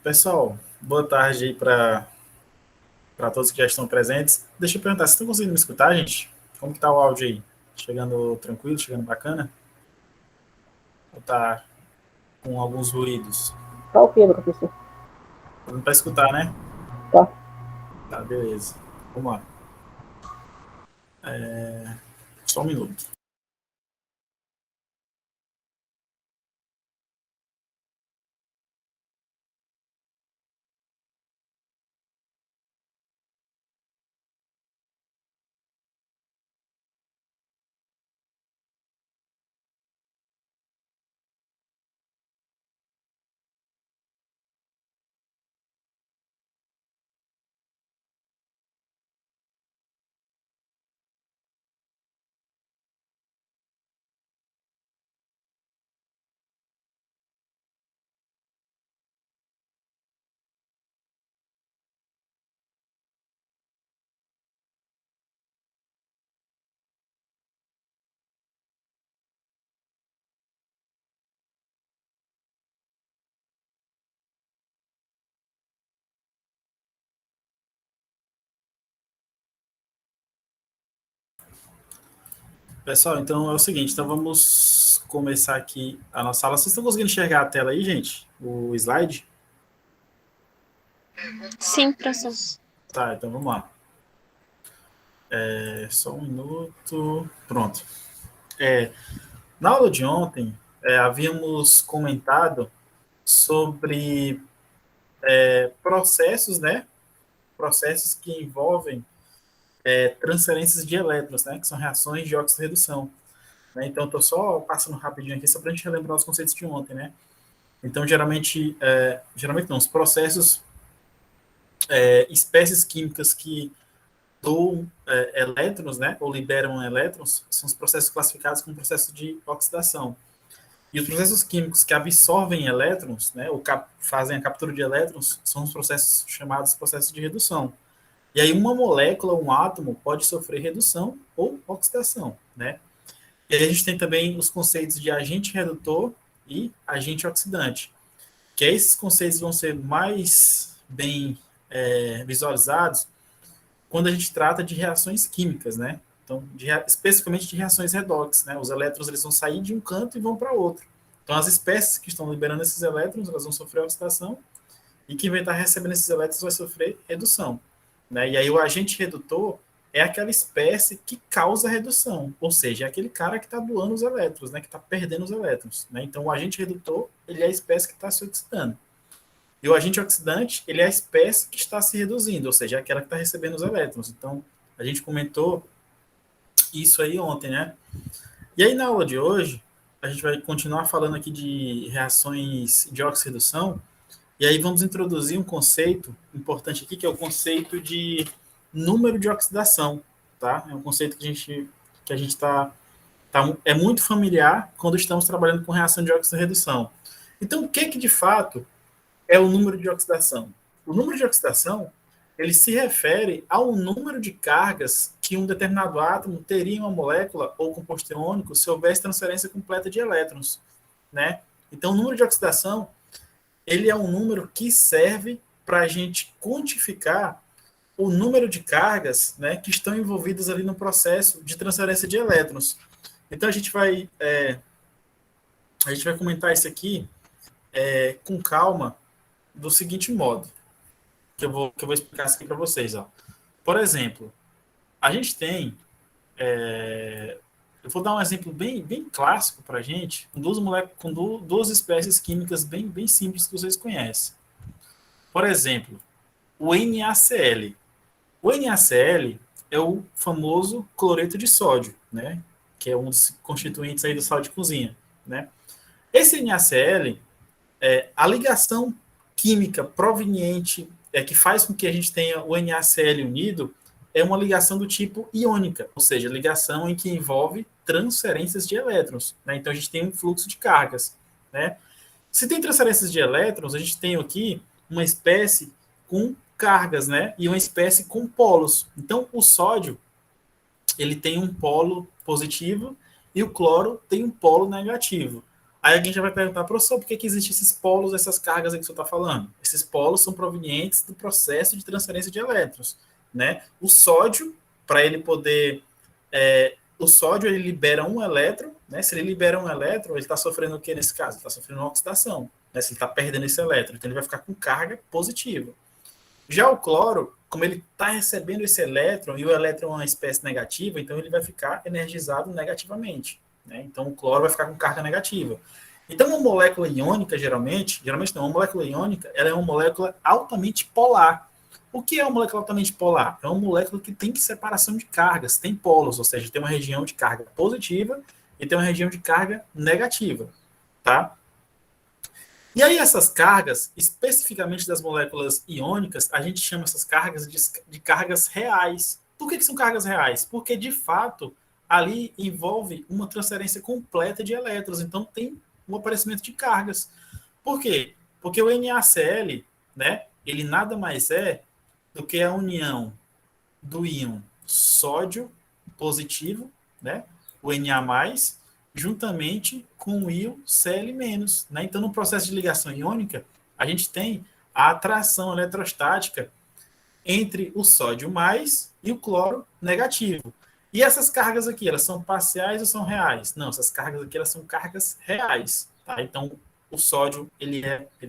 Pessoal, boa tarde aí para todos que já estão presentes. Deixa eu perguntar, vocês estão conseguindo me escutar, gente? Como que tá o áudio aí? Chegando tranquilo, chegando bacana? Ou tá com alguns ruídos? Tá ok, meu professor. Não para escutar, né? Tá. Tá, beleza. Vamos lá. Só um minuto. Pessoal, então é o seguinte, então vamos começar aqui a nossa aula. Vocês estão conseguindo enxergar a tela aí, gente? O slide? Sim, professor. Tá, então vamos lá. Só um minuto. Pronto. Na aula de ontem, havíamos comentado sobre processos, né? Processos que envolvem transferências de elétrons, né? Que são reações de oxirredução. Né? Então, estou só passando rapidinho aqui, só para a gente relembrar os conceitos de ontem, né? Então, geralmente não, os processos, espécies químicas que doam elétrons, né? Ou liberam elétrons, são os processos classificados como processos de oxidação. E os processos químicos que absorvem elétrons, né, ou fazem a captura de elétrons, são os processos chamados processos de redução. E aí uma molécula, um átomo, pode sofrer redução ou oxidação, né? E aí a gente tem também os conceitos de agente redutor e agente oxidante, que esses conceitos vão ser mais bem visualizados quando a gente trata de reações químicas, né? Então, especificamente de reações redox, né? Os elétrons eles vão sair de um canto e vão para outro. Então, as espécies que estão liberando esses elétrons, elas vão sofrer oxidação, e quem vai estar recebendo esses elétrons vai sofrer redução, né? E aí o agente redutor é aquela espécie que causa redução, ou seja, é aquele cara que está doando os elétrons, né? Que está perdendo os elétrons, né? Então, o agente redutor, ele é a espécie que está se oxidando. E o agente oxidante, ele é a espécie que está se reduzindo, ou seja, é aquela que está recebendo os elétrons. Então, a gente comentou isso aí ontem, né? E aí, na aula de hoje, a gente vai continuar falando aqui de reações de oxirredução, e aí vamos introduzir um conceito importante aqui, que é o conceito de número de oxidação, tá? É um conceito que a gente é muito familiar quando estamos trabalhando com reação de oxirredução. Então, o que de fato é o número de oxidação? O número de oxidação, ele se refere ao número de cargas que um determinado átomo teria em uma molécula ou composto iônico se houvesse transferência completa de elétrons, né? Então, o número de oxidação, ele é um número que serve para a gente quantificar o número de cargas, né, que estão envolvidas ali no processo de transferência de elétrons. Então, a gente vai comentar isso aqui com calma do seguinte modo, que eu vou explicar isso aqui para vocês. Ó. Por exemplo, a gente tem. Eu vou dar um exemplo bem clássico para a gente, com duas espécies químicas bem simples que vocês conhecem. Por exemplo, o NaCl. O NaCl é o famoso cloreto de sódio, né? Que é um dos constituintes aí do sal de cozinha. Né? Esse NaCl, a ligação química proveniente que faz com que a gente tenha o NaCl unido é uma ligação do tipo iônica, ou seja, ligação em que envolve transferências de elétrons. Né? Então a gente tem um fluxo de cargas. Né? Se tem transferências de elétrons, a gente tem aqui uma espécie com cargas, né? E uma espécie com polos. Então o sódio ele tem um polo positivo e o cloro tem um polo negativo. Aí alguém já vai perguntar, professor, por que existem esses polos, essas cargas aí que você está falando? Esses polos são provenientes do processo de transferência de elétrons, né? O sódio, para ele poder... o sódio, ele libera um elétron, né? Se ele libera um elétron, ele está sofrendo o que nesse caso? Ele está sofrendo uma oxidação, né? Se ele está perdendo esse elétron, então ele vai ficar com carga positiva. Já o cloro, como ele está recebendo esse elétron, e o elétron é uma espécie negativa, então ele vai ficar energizado negativamente, né? Então o cloro vai ficar com carga negativa. Então uma molécula iônica, geralmente não, uma molécula iônica, ela é uma molécula altamente polar. O que é uma molécula altamente polar? É uma molécula que tem separação de cargas, tem polos, ou seja, tem uma região de carga positiva e tem uma região de carga negativa, tá? E aí essas cargas, especificamente das moléculas iônicas, a gente chama essas cargas de cargas reais. Por que são cargas reais? Porque, de fato, ali envolve uma transferência completa de elétrons, então tem um aparecimento de cargas. Por quê? Porque o NaCl, né, ele nada mais é do que a união do íon sódio positivo, né, o Na+, juntamente com o íon Cl-. Né? Então, no processo de ligação iônica, a gente tem a atração eletrostática entre o sódio mais e o cloro negativo. E essas cargas aqui, elas são parciais ou são reais? Não, essas cargas aqui, elas são cargas reais. Tá? Então, o sódio, ele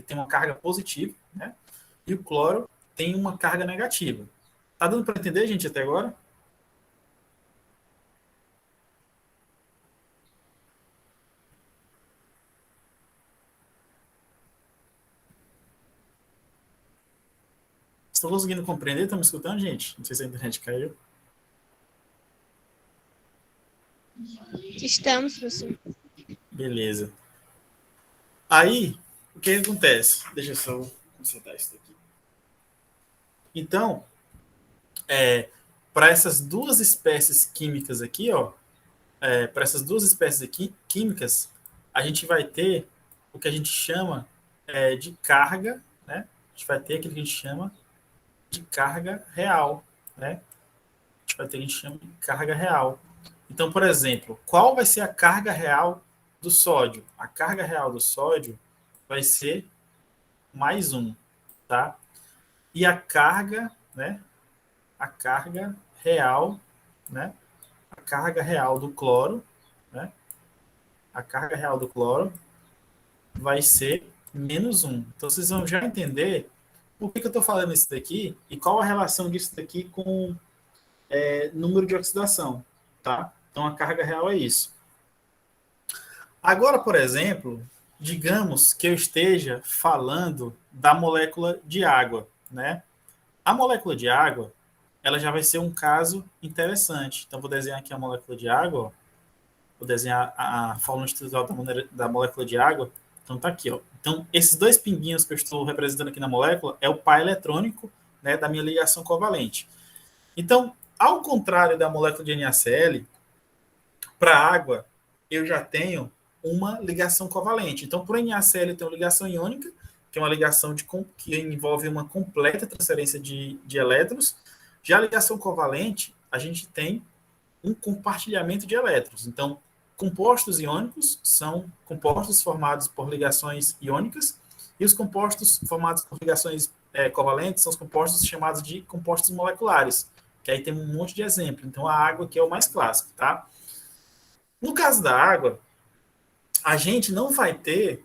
tem uma carga positiva, né? E o cloro tem uma carga negativa. Tá dando para entender, gente, até agora? Estão conseguindo compreender? Estão me escutando, gente? Não sei se a internet caiu. Estamos, professor. Beleza. Aí, o que acontece? Deixa eu só consertar isso aqui. Então, para essas duas espécies químicas aqui, ó, para essas duas espécies aqui, químicas, a gente vai ter o que a gente chama de carga, né? A gente vai ter aquilo que a gente chama de carga real, né? A gente vai ter o que a gente chama de carga real. Então, por exemplo, qual vai ser a carga real do sódio? A carga real do sódio vai ser mais 1, tá? E a carga, né? A carga real, né? A carga real do cloro, né? A carga real do cloro vai ser menos 1. Então, vocês vão já entender por que eu estou falando isso daqui e qual a relação disso daqui com número de oxidação, tá? Então, a carga real é isso. Agora, por exemplo, digamos que eu esteja falando da molécula de água, né? A molécula de água, ela já vai ser um caso interessante. Então, vou desenhar aqui a molécula de água, ó. Vou desenhar a fórmula estrutural da molécula de água. Então, tá aqui, ó. Então, esses dois pinguinhos que eu estou representando aqui na molécula é o par eletrônico, né, da minha ligação covalente. Então, ao contrário da molécula de NaCl, para a água, eu já tenho uma ligação covalente. Então, para o NaCl, eu tenho ligação iônica, que é uma ligação que envolve uma completa transferência de elétrons. Já a ligação covalente, a gente tem um compartilhamento de elétrons. Então, compostos iônicos são compostos formados por ligações iônicas, e os compostos formados por ligações covalentes são os compostos chamados de compostos moleculares, que aí tem um monte de exemplo. Então, a água aqui é o mais clássico, tá? No caso da água, a gente não vai ter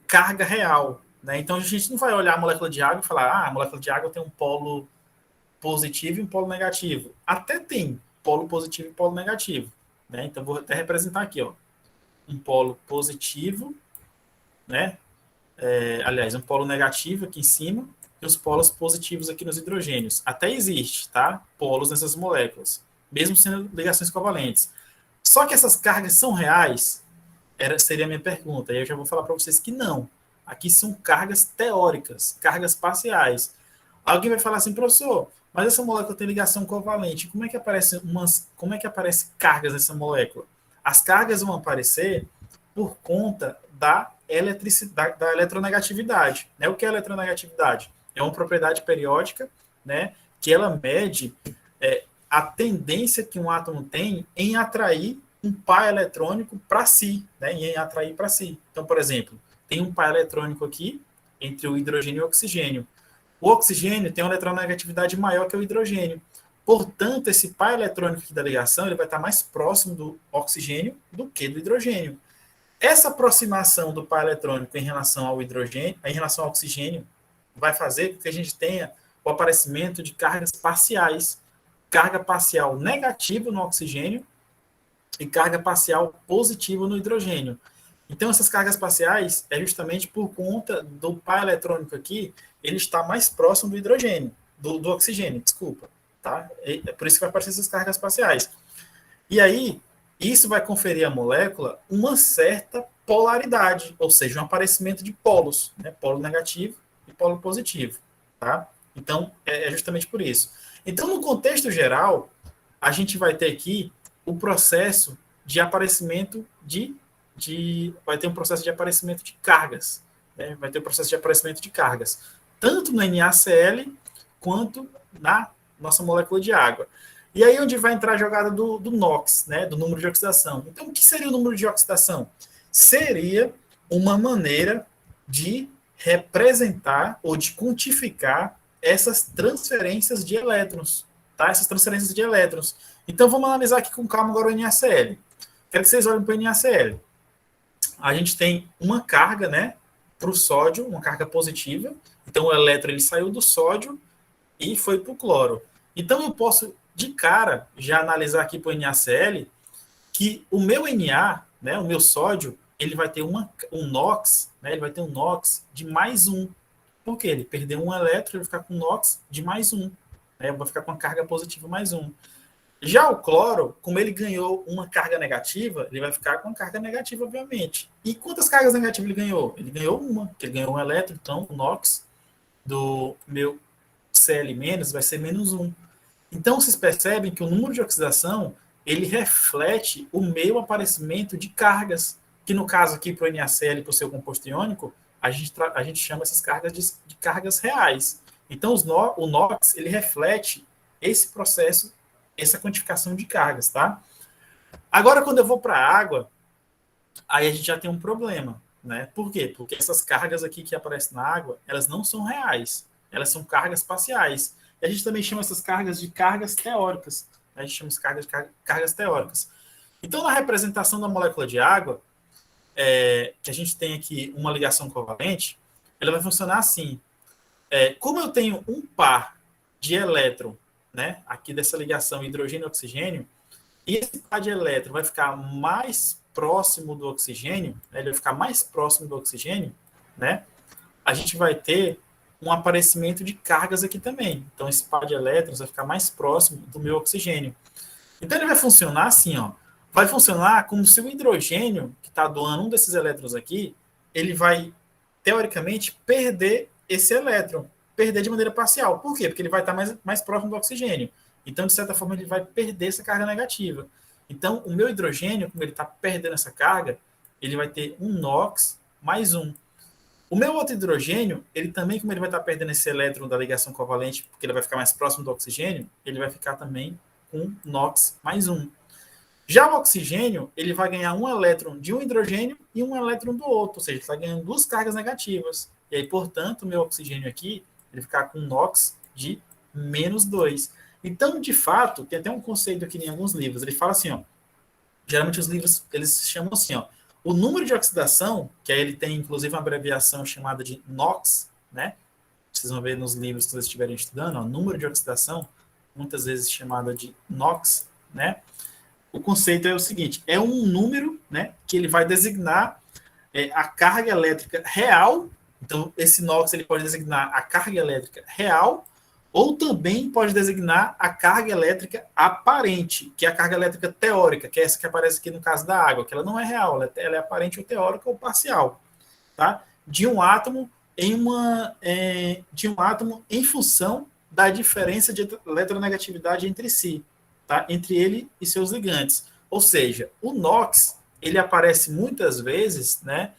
carga real, né? Então, a gente não vai olhar a molécula de água e falar, a molécula de água tem um polo positivo e um polo negativo. Até tem polo positivo e polo negativo, né? Então, vou até representar aqui, ó, um polo positivo, né? Aliás, um polo negativo aqui em cima e os polos positivos aqui nos hidrogênios. Até existe, tá? Polos nessas moléculas, mesmo sendo ligações covalentes. Só que essas cargas são reais? Seria a minha pergunta. E eu já vou falar para vocês que não. Aqui são cargas teóricas, cargas parciais. Alguém vai falar assim, professor, mas essa molécula tem ligação covalente. Como é que aparece cargas nessa molécula? As cargas vão aparecer por conta da eletricidade, da eletronegatividade. Né? O que é eletronegatividade? É uma propriedade periódica, né, que ela mede a tendência que um átomo tem em atrair um par eletrônico para si, né, e atrair para si. Então, por exemplo, tem um par eletrônico aqui entre o hidrogênio e o oxigênio. O oxigênio tem uma eletronegatividade maior que o hidrogênio. Portanto, esse par eletrônico aqui da ligação ele vai estar mais próximo do oxigênio do que do hidrogênio. Essa aproximação do par eletrônico em relação ao hidrogênio, em relação ao oxigênio, vai fazer com que a gente tenha o aparecimento de cargas parciais. Carga parcial negativa no oxigênio e carga parcial positiva no hidrogênio. Então, essas cargas parciais é justamente por conta do par eletrônico aqui, ele está mais próximo do hidrogênio, do oxigênio, desculpa. Tá? É por isso que vai aparecer essas cargas parciais. E aí, isso vai conferir à molécula uma certa polaridade, ou seja, um aparecimento de polos, né? Polo negativo e polo positivo. Tá? Então, é justamente por isso. Então, no contexto geral, a gente vai ter aqui o processo de aparecimento vai ter um processo de aparecimento de cargas, né? Vai ter um processo de aparecimento de cargas, tanto no NaCl quanto na nossa molécula de água. E aí onde vai entrar a jogada do NOx, né? Do número de oxidação. Então, o que seria o número de oxidação? Seria uma maneira de representar ou de quantificar essas transferências de elétrons, tá? Essas transferências de elétrons. Então, vamos analisar aqui com calma agora o NaCl. Quero que vocês olhem para o NaCl. A gente tem uma carga, né, para o sódio, uma carga positiva. Então, o elétron ele saiu do sódio e foi para o cloro. Então, eu posso, de cara, já analisar aqui para o NaCl que o meu Na, né, o meu sódio, ele vai ter um NOx, né, ele vai ter um NOx de mais um. Por quê? Ele perdeu um elétron, ele vai ficar com NOx de mais um. Né, vai ficar com a carga positiva mais um. Já o cloro, como ele ganhou uma carga negativa, ele vai ficar com carga negativa, obviamente. E quantas cargas negativas ele ganhou? Ele ganhou uma, porque ele ganhou um elétron, então o NOx do meu Cl- vai ser menos um. Então, vocês percebem que o número de oxidação, ele reflete o meu aparecimento de cargas, que no caso aqui para o NaCl e para o seu composto iônico, a gente chama essas cargas de cargas reais. Então, o NOx, ele reflete esse processo, essa quantificação de cargas, tá? Agora, quando eu vou para a água, aí a gente já tem um problema, né? Por quê? Porque essas cargas aqui que aparecem na água, elas não são reais, elas são cargas parciais. E a gente também chama essas cargas de cargas teóricas. Né? A gente chama essas cargas de cargas teóricas. Então, na representação da molécula de água, que a gente tem aqui uma ligação covalente, ela vai funcionar assim. Como eu tenho um par de elétron, né, aqui dessa ligação hidrogênio-oxigênio, e esse par de elétron vai ficar mais próximo do oxigênio, né, ele vai ficar mais próximo do oxigênio, né, a gente vai ter um aparecimento de cargas aqui também. Então, esse par de elétrons vai ficar mais próximo do meu oxigênio. Então, ele vai funcionar assim, ó. Vai funcionar como se o hidrogênio, que está doando um desses elétrons aqui, ele vai, teoricamente, perder esse elétron. Perder de maneira parcial. Por quê? Porque ele vai estar mais próximo do oxigênio. Então, de certa forma, ele vai perder essa carga negativa. Então, o meu hidrogênio, como ele está perdendo essa carga, ele vai ter um NOx mais um. O meu outro hidrogênio, ele também, como ele vai estar perdendo esse elétron da ligação covalente, porque ele vai ficar mais próximo do oxigênio, ele vai ficar também com NOx mais um. Já o oxigênio, ele vai ganhar um elétron de um hidrogênio e um elétron do outro, ou seja, ele está ganhando duas cargas negativas. E aí, portanto, o meu oxigênio aqui, ele vai ficar com NOx de menos 2. Então, de fato, tem até um conceito aqui em alguns livros, ele fala assim, ó, geralmente os livros, eles chamam assim, ó, o número de oxidação, que aí ele tem inclusive uma abreviação chamada de NOx, né? Vocês vão ver nos livros que vocês estiverem estudando, ó, número de oxidação, muitas vezes chamada de NOx, né? O conceito é o seguinte, é um número, né, que ele vai designar a carga elétrica real. Então, esse NOx ele pode designar a carga elétrica real ou também pode designar a carga elétrica aparente, que é a carga elétrica teórica, que é essa que aparece aqui no caso da água, que ela não é real, ela é aparente ou teórica ou parcial, tá? De um átomo em função da diferença de eletronegatividade entre si, tá? Entre ele e seus ligantes. Ou seja, o NOx ele aparece muitas vezes, né,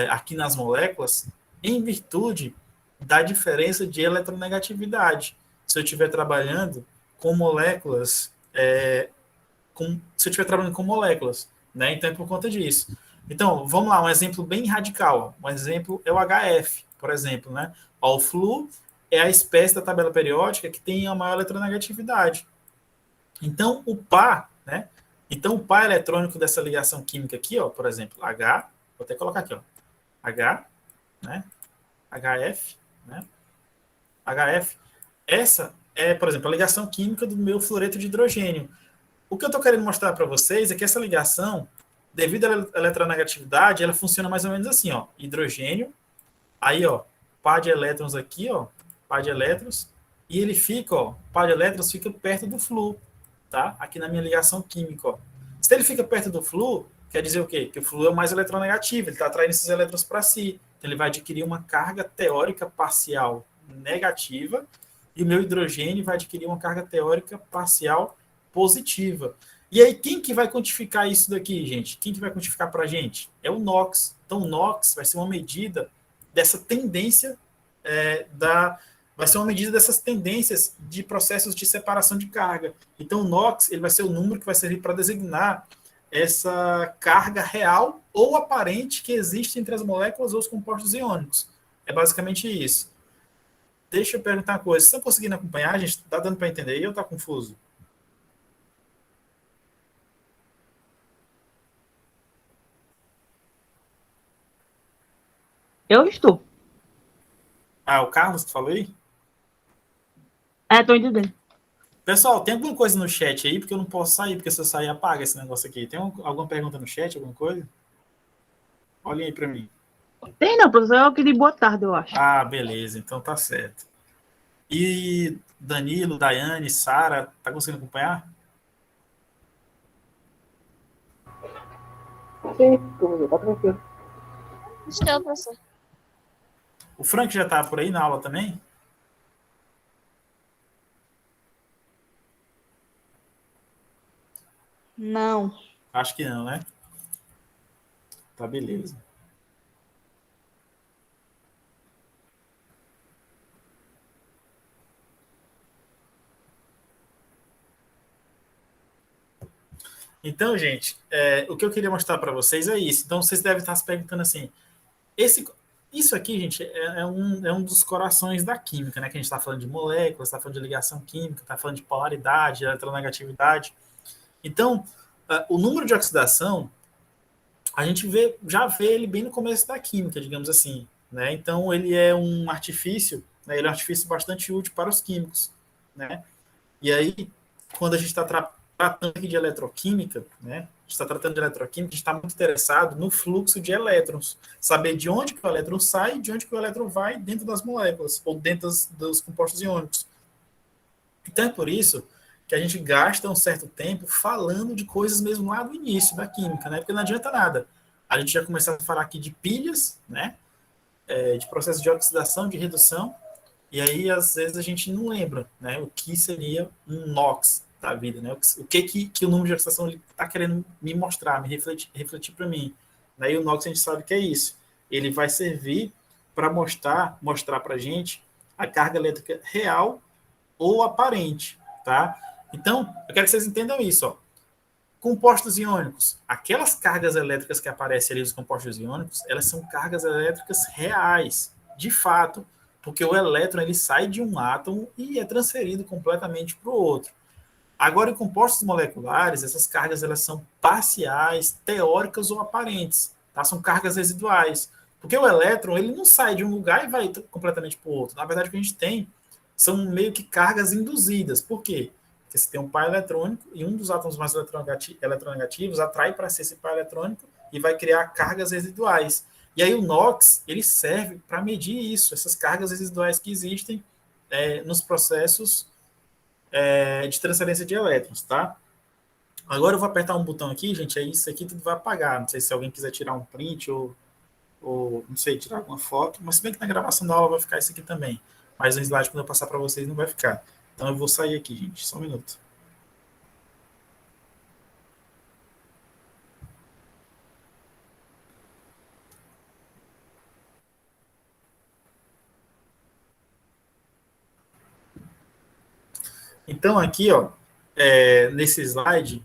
aqui nas moléculas, em virtude da diferença de eletronegatividade. Se eu estiver trabalhando com moléculas se eu estiver trabalhando com moléculas, né? Então é por conta disso. Então, vamos lá, um exemplo bem radical. Um exemplo é o HF, por exemplo, né? O Flu é a espécie da tabela periódica que tem a maior eletronegatividade. Então, o par, né? Então, o par eletrônico dessa ligação química aqui, ó, por exemplo, H, vou até colocar aqui, ó, H, né? HF, né? HF. Essa é, por exemplo, a ligação química do meu fluoreto de hidrogênio. O que eu estou querendo mostrar para vocês é que essa ligação, devido à eletronegatividade, ela funciona mais ou menos assim, ó, hidrogênio, aí, ó, par de elétrons aqui, ó, par de elétrons, e ele fica, ó, par de elétrons fica perto do flúor, tá? Aqui na minha ligação química, ó. Se ele fica perto do flúor, quer dizer o quê? Que o flúor é mais eletronegativo, ele está atraindo esses elétrons para si. Então ele vai adquirir uma carga teórica parcial negativa e o meu hidrogênio vai adquirir uma carga teórica parcial positiva. E aí, quem que vai quantificar isso daqui, gente? Quem que vai quantificar para a gente? É o NOx. Então, o NOx vai ser uma medida dessa tendência vai ser uma medida dessas tendências de processos de separação de carga. Então, o NOx ele vai ser o número que vai servir para designar essa carga real ou aparente que existe entre as moléculas ou os compostos iônicos. É basicamente isso. Deixa eu perguntar uma coisa. Vocês estão conseguindo acompanhar, gente? Está dando para entender aí ou está confuso? Eu estou. Ah, o Carlos que falou aí? Tô entendendo. Pessoal, tem alguma coisa no chat aí? Porque eu não posso sair, porque se eu sair apaga esse negócio aqui. Tem alguma pergunta no chat, alguma coisa? Olhem aí para mim. Tem não, professor. Eu queria boa tarde, eu acho. Ah, beleza. Então tá certo. E Danilo, Daiane, Sara, tá conseguindo acompanhar? Sim, professor, tá tranquilo. Estou, professor. O Frank já tá por aí na aula também? Não. Acho que não, né? Tá, beleza. Então, gente, o que eu queria mostrar para vocês é isso. Então, vocês devem estar se perguntando assim: isso aqui, gente, é um dos corações da química, né? Que a gente está falando de moléculas, está falando de ligação química, está falando de polaridade, eletronegatividade. Então, o número de oxidação, a gente já vê ele bem no começo da química, digamos assim, né? Então, ele é um artifício, né? Ele é um artifício bastante útil para os químicos, né? E aí, quando a gente está tratando aqui de eletroquímica, né? A gente está tratando de eletroquímica, a gente está muito interessado no fluxo de elétrons, saber de onde que o elétron sai e de onde que o elétron vai dentro das moléculas, ou dentro dos compostos iônicos. Então é por isso que a gente gasta um certo tempo falando de coisas mesmo lá do início da química, né? Porque não adianta nada. A gente já começar a falar aqui de pilhas, né? De processo de oxidação, de redução, e aí às vezes a gente não lembra, né? O que seria um NOx da vida, né? O que o número de oxidação está querendo me mostrar, me refletir para mim. Daí o NOx a gente sabe que é isso. Ele vai servir para mostrar para a gente a carga elétrica real ou aparente, tá? Então, eu quero que vocês entendam isso, ó. Compostos iônicos. Aquelas cargas elétricas que aparecem ali nos compostos iônicos, elas são cargas elétricas reais, de fato, porque o elétron ele sai de um átomo e é transferido completamente para o outro. Agora, em compostos moleculares, essas cargas elas são parciais, teóricas ou aparentes, tá? São cargas residuais. Porque o elétron ele não sai de um lugar e vai completamente para o outro. Na verdade, o que a gente tem são meio que cargas induzidas. Por quê? Porque você tem um par eletrônico e um dos átomos mais eletronegativos atrai para si esse par eletrônico e vai criar cargas residuais. E aí o NOx ele serve para medir isso, essas cargas residuais que existem nos processos de transferência de elétrons, tá? Agora eu vou apertar um botão aqui, gente, aí isso aqui tudo vai apagar. Não sei se alguém quiser tirar um print ou não sei, tirar alguma foto, mas se bem que na gravação da aula vai ficar isso aqui também. Mas no slide, quando eu passar para vocês, não vai ficar. Então eu vou sair aqui, gente, só um minuto. Então aqui, ó, nesse slide,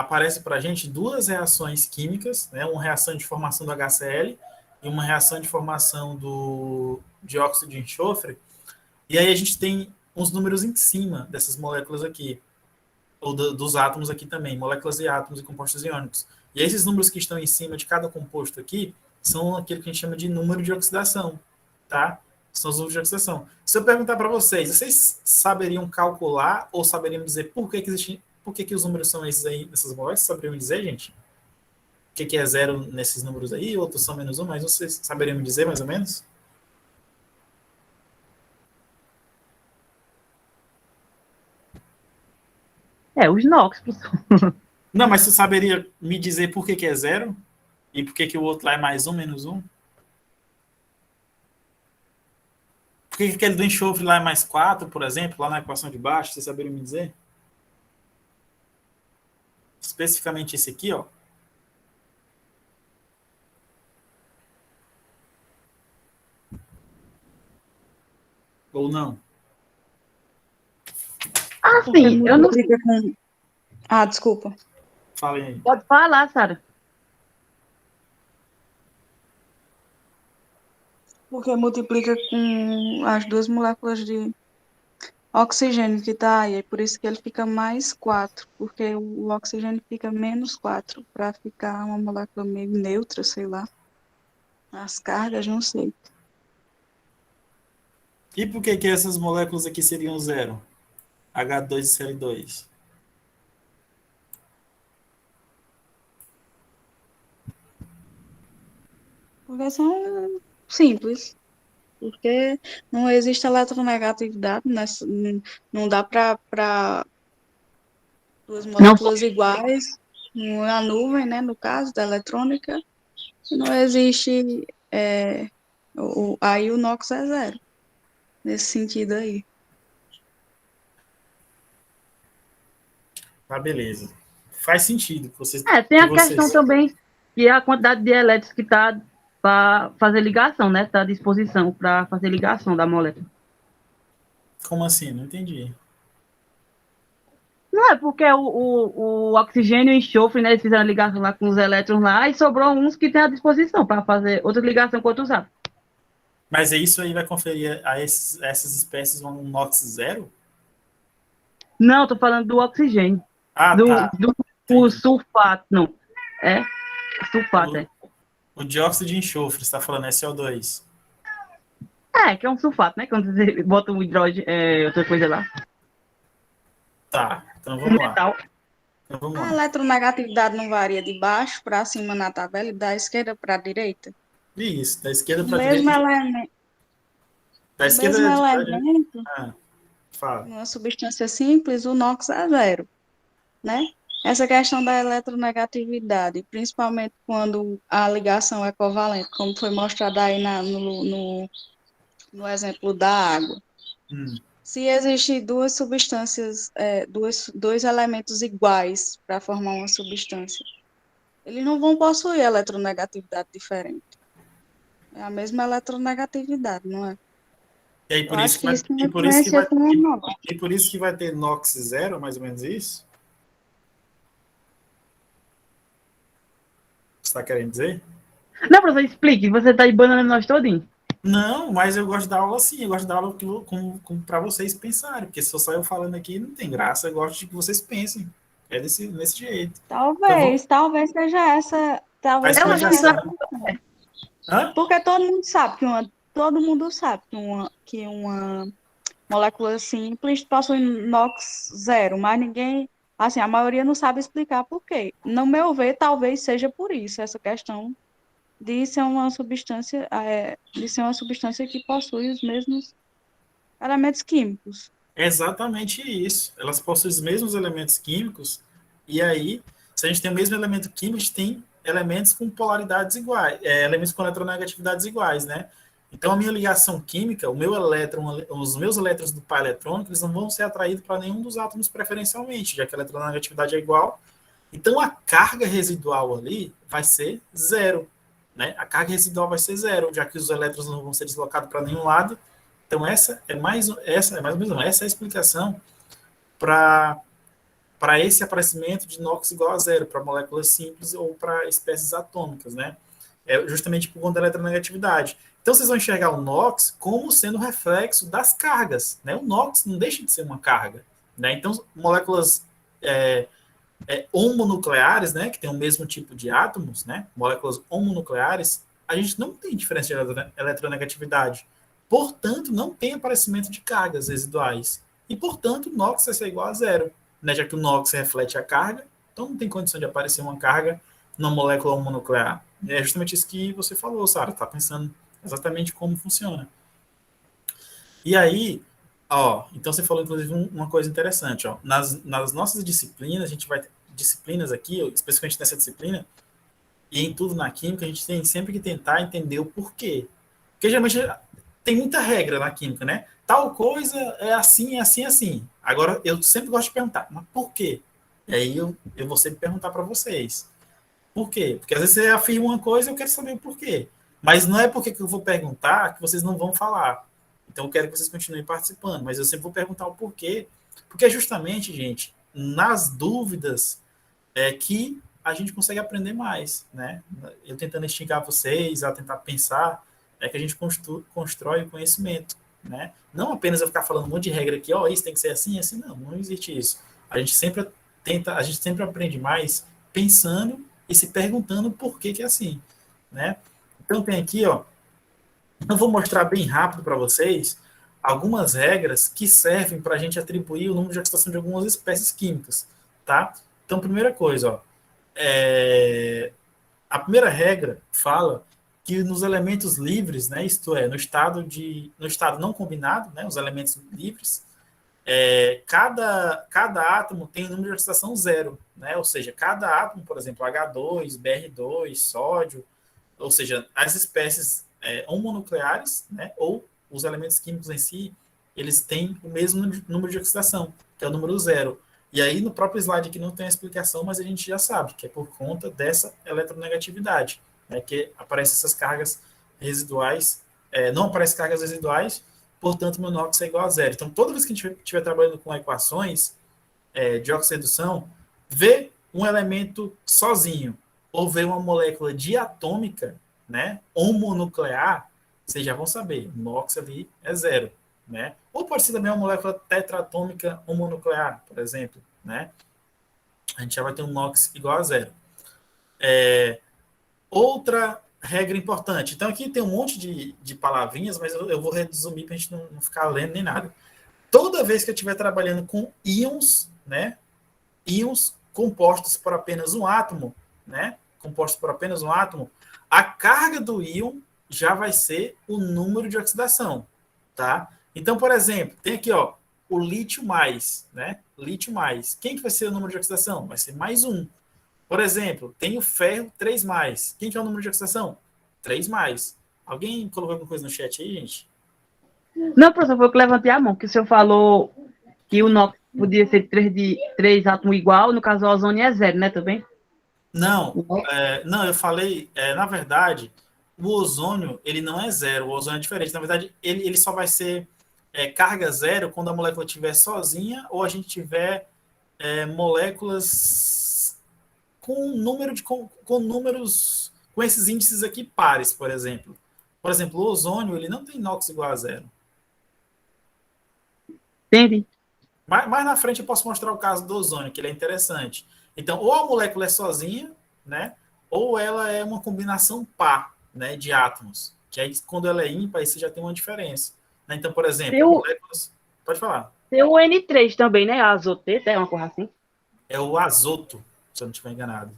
aparece para a gente duas reações químicas, né? Uma reação de formação do HCl e uma reação de formação do dióxido de enxofre. E aí a gente tem uns números em cima dessas moléculas aqui, ou dos átomos aqui também, moléculas e átomos e compostos iônicos. E esses números que estão em cima de cada composto aqui são aquilo que a gente chama de número de oxidação, tá? São os números de oxidação. Se eu perguntar para vocês saberiam calcular ou saberiam dizer por que existe, por que os números são esses aí, nessas moléculas? Saberiam dizer, gente? O que é zero nesses números aí? Outros são menos um, mas vocês saberiam me dizer mais ou menos? Os NOx, professor. Não, mas você saberia me dizer por que é zero? E por que o outro lá é mais um, menos um? Por que aquele do enxofre lá é mais 4, por exemplo, lá na equação de baixo? Você saberia me dizer? Especificamente esse aqui, ó. Ou não? Sim, eu não sei. Desculpa. Falem aí. Pode falar, Sara. Porque multiplica com as duas moléculas de oxigênio que tá aí. É por isso que ele fica mais 4. Porque o oxigênio fica menos 4. Para ficar uma molécula meio neutra, sei lá. As cargas, não sei. E por que essas moléculas aqui seriam zero? H2 e Cl2. Porque são simples. Porque não existe eletronegatividade, não dá para duas moléculas iguais, na nuvem, né, no caso da eletrônica, não existe, aí o NOx é zero, nesse sentido aí. Tá, beleza. Faz sentido. Tem a questão também que é a quantidade de elétrons que está para fazer ligação, né? Está à disposição para fazer ligação da molécula. Como assim? Não entendi. Não é porque o oxigênio e o enxofre, né? Eles fizeram a ligação lá com os elétrons lá e sobrou uns que tem à disposição para fazer outra ligação com outros átomos. Mas isso aí vai conferir a essas espécies um NOx zero? Não, estou falando do oxigênio. Ah, tá. O sulfato, não. Sulfato, O dióxido de enxofre, você está falando, é CO2. Que é um sulfato, né? Quando você bota um hidrogênio, outra coisa lá. Tá, então vamos lá. A eletronegatividade não varia de baixo para cima na tabela e da esquerda para a direita? Isso, da esquerda para a direita. Da esquerda mesmo elemento, fala. uma substância simples, o NOx é zero, né? Essa questão da eletronegatividade, principalmente quando a ligação é covalente, como foi mostrado aí no exemplo da água. Se existem duas substâncias, dois elementos iguais para formar uma substância, eles não vão possuir eletronegatividade diferente. É a mesma eletronegatividade, não é? E aí, por isso que vai ter NOx zero, mais ou menos isso? Você está querendo dizer? Não, professor, explique. Você está banando nós todinho. Não, mas eu gosto da aula assim. Eu gosto da aula para vocês pensarem. Porque se eu sair falando aqui, não tem graça. Eu gosto de que vocês pensem. É desse jeito. Talvez seja essa. Talvez seja. Porque todo mundo sabe que uma molécula simples possui NOx zero, mas ninguém, assim, a maioria não sabe explicar por quê. No meu ver, talvez seja por isso, essa questão de ser uma substância, que possui os mesmos elementos químicos. Exatamente isso. Elas possuem os mesmos elementos químicos, e aí, se a gente tem o mesmo elemento químico, a gente tem elementos com polaridades iguais, elementos com eletronegatividades iguais, né? Então, a minha ligação química, os meus elétrons do par eletrônico, eles não vão ser atraídos para nenhum dos átomos preferencialmente, já que a eletronegatividade é igual. Então, a carga residual ali vai ser zero, né? A carga residual vai ser zero, já que os elétrons não vão ser deslocados para nenhum lado. Então, essa é a explicação para para esse aparecimento de NOx igual a zero, para moléculas simples ou para espécies atômicas, né? É justamente por conta da eletronegatividade. Então, vocês vão enxergar o NOx como sendo reflexo das cargas, né? O NOx não deixa de ser uma carga, né? Então, moléculas homonucleares, né, que tem o mesmo tipo de átomos, né, moléculas homonucleares, a gente não tem diferença de eletronegatividade. Portanto, não tem aparecimento de cargas residuais. E, portanto, o NOx vai ser igual a zero, né, já que o NOx reflete a carga, então não tem condição de aparecer uma carga numa molécula homonuclear. E é justamente isso que você falou, Sara, está pensando exatamente como funciona. E aí, ó, então você falou, inclusive, uma coisa interessante, ó. Nas nossas disciplinas, a gente vai ter disciplinas aqui, especificamente nessa disciplina, e em tudo na química, a gente tem sempre que tentar entender o porquê. Porque geralmente tem muita regra na química, né? Tal coisa é assim, é assim, é assim. Agora, eu sempre gosto de perguntar, mas por quê? E aí eu vou sempre perguntar para vocês. Por quê? Porque às vezes você afirma uma coisa e eu quero saber o porquê. Mas não é porque que eu vou perguntar que vocês não vão falar. Então eu quero que vocês continuem participando, mas eu sempre vou perguntar o porquê. Porque é justamente, gente, nas dúvidas que a gente consegue aprender mais, né? Eu tentando instigar vocês a tentar pensar, é que a gente constrói o conhecimento, né? Não apenas eu ficar falando um monte de regra aqui, ó, isso tem que ser assim, assim, não existe isso. A gente sempre tenta, a gente sempre aprende mais pensando e se perguntando por que que é assim, né? Então tem aqui, ó, eu vou mostrar bem rápido para vocês algumas regras que servem para a gente atribuir o número de oxidação de algumas espécies químicas, tá? Então, primeira coisa, ó, a primeira regra fala que nos elementos livres, né, isto é, no estado não combinado, né, os elementos livres, cada átomo tem um número de oxidação zero, né, ou seja, cada átomo, por exemplo, H2, Br2, sódio, ou seja, as espécies homonucleares, né, ou os elementos químicos em si, eles têm o mesmo número de oxidação, que é o número zero. E aí, no próprio slide aqui não tem a explicação, mas a gente já sabe que é por conta dessa eletronegatividade, né, que aparecem essas cargas residuais, não aparecem cargas residuais, portanto, meu NOx é igual a zero. Então, toda vez que a gente estiver trabalhando com equações de oxirredução, ver um elemento sozinho ou ver uma molécula diatômica, né, homonuclear, vocês já vão saber, o NOx ali é zero, né? Ou pode ser também uma molécula tetratômica homonuclear, por exemplo, né? A gente já vai ter um NOx igual a zero. Outra regra importante. Então, aqui tem um monte de palavrinhas, mas eu vou resumir para a gente não ficar lendo nem nada. Toda vez que eu estiver trabalhando com íons, né? Íons compostos por apenas um átomo, né? Compostos por apenas um átomo, a carga do íon já vai ser o número de oxidação, tá? Então, por exemplo, tem aqui, ó, o lítio mais, né? Lítio mais. Quem que vai ser o número de oxidação? Vai ser mais um. Por exemplo, tem o ferro 3 mais. Quem que é o número de oxidação? 3 mais. Alguém colocou alguma coisa no chat aí, gente? Não, professor, foi que levantei a mão, que o senhor falou que o NOx podia ser três átomos igual, no caso o ozônio é zero, né, também? Não, não, eu falei, na verdade, o ozônio, ele não é zero, o ozônio é diferente. Na verdade, ele só vai ser carga zero quando a molécula estiver sozinha ou a gente tiver moléculas com números, com esses índices aqui pares, por exemplo. Por exemplo, o ozônio, ele não tem NOx igual a zero. Entendi. Mais na frente eu posso mostrar o caso do ozônio, que ele é interessante. Então, ou a molécula é sozinha, né? Ou ela é uma combinação par, né, de átomos. Que aí, quando ela é ímpar, aí você já tem uma diferença. Né? Então, por exemplo, moléculas... Pode falar. Tem o N3 também, né? A azoteta, é uma coisa assim. É o azoto, se eu não estiver enganado.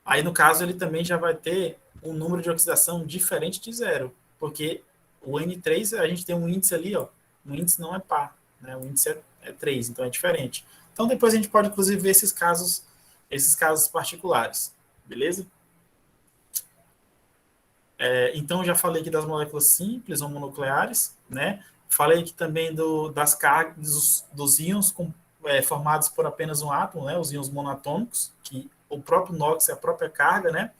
Aí, no caso, ele também já vai ter um número de oxidação diferente de zero. Porque o N3, a gente tem um índice ali, ó. O índice não é par, né? O índice é 3, então é diferente. Então, depois a gente pode, inclusive, ver esses casos particulares. Beleza? Então, já falei aqui das moléculas simples, homonucleares, né? Falei aqui também das cargas, dos íons formados por apenas um átomo, né? Os íons monatômicos, que o próprio NOx é a própria carga, né?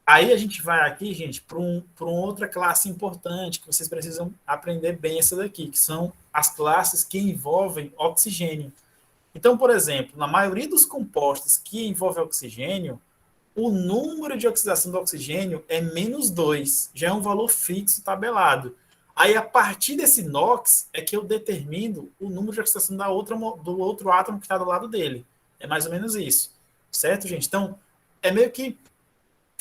Aí a gente vai aqui, gente, para uma outra classe importante que vocês precisam aprender bem essa daqui, que são as classes que envolvem oxigênio. Então, por exemplo, na maioria dos compostos que envolvem oxigênio, o número de oxidação do oxigênio é -2, já é um valor fixo tabelado. Aí, a partir desse NOx, é que eu determino o número de oxidação do outro átomo que está do lado dele. É mais ou menos isso. Certo, gente? Então, é meio que,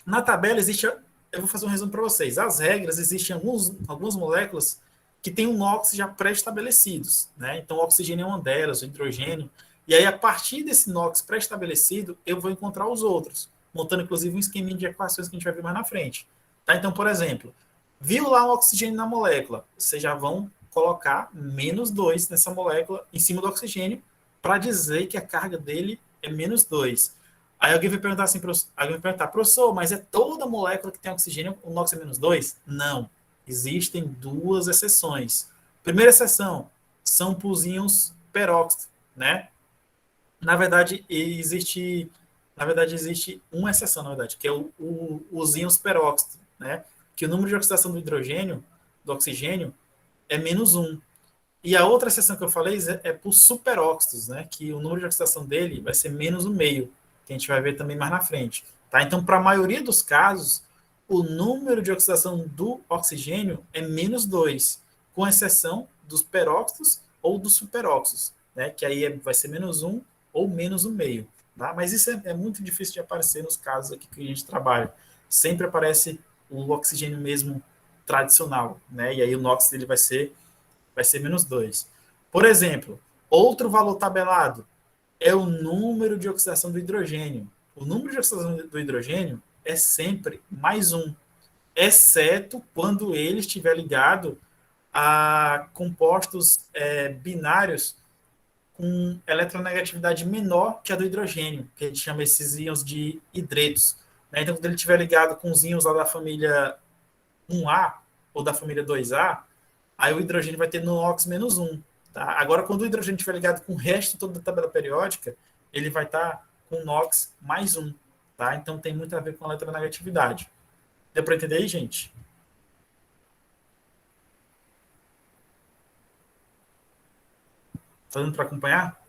na tabela existe, eu vou fazer um resumo para vocês. As regras, existem algumas moléculas que têm um NOx já pré-estabelecidos, né? Então, o oxigênio é uma delas, o hidrogênio. E aí, a partir desse NOx pré-estabelecido, eu vou encontrar os outros, montando, inclusive, um esqueminha de equações que a gente vai ver mais na frente. Tá? Então, por exemplo, viu lá um oxigênio na molécula, vocês já vão colocar -2 nessa molécula em cima do oxigênio para dizer que a carga dele é -2. Aí alguém vai perguntar assim, professor, mas é toda molécula que tem oxigênio, o NOx é -2? Não. Existem duas exceções. Primeira exceção são para os íons peróxido, né? Na verdade, existe uma exceção, na verdade, que é os íons peróxido, né? Que o número de oxidação do hidrogênio, do oxigênio, é -1. E a outra exceção que eu falei é para os superóxidos, né? Que o número de oxidação dele vai ser -1,5, que a gente vai ver também mais na frente. Tá? Então, para a maioria dos casos, o número de oxidação do oxigênio é -2, com exceção dos peróxidos ou dos superóxidos, né? Que aí vai ser -1 ou -1,5. Tá? Mas isso é muito difícil de aparecer nos casos aqui que a gente trabalha. Sempre aparece o oxigênio mesmo tradicional, né? E aí o NOx dele vai ser -2. Por exemplo, outro valor tabelado é o número de oxidação do hidrogênio. O número de oxidação do hidrogênio é sempre +1, exceto quando ele estiver ligado a compostos binários com eletronegatividade menor que a do hidrogênio, que a gente chama esses íons de hidretos. Né? Então, quando ele estiver ligado com os íons lá da família 1A ou da família 2A, aí o hidrogênio vai ter NOx -1. Tá? Agora, quando o hidrogênio estiver ligado com o resto todo da tabela periódica, ele vai estar com NOx +1. Tá? Então, tem muito a ver com a eletronegatividade. Deu para entender aí, gente? Tá dando para acompanhar?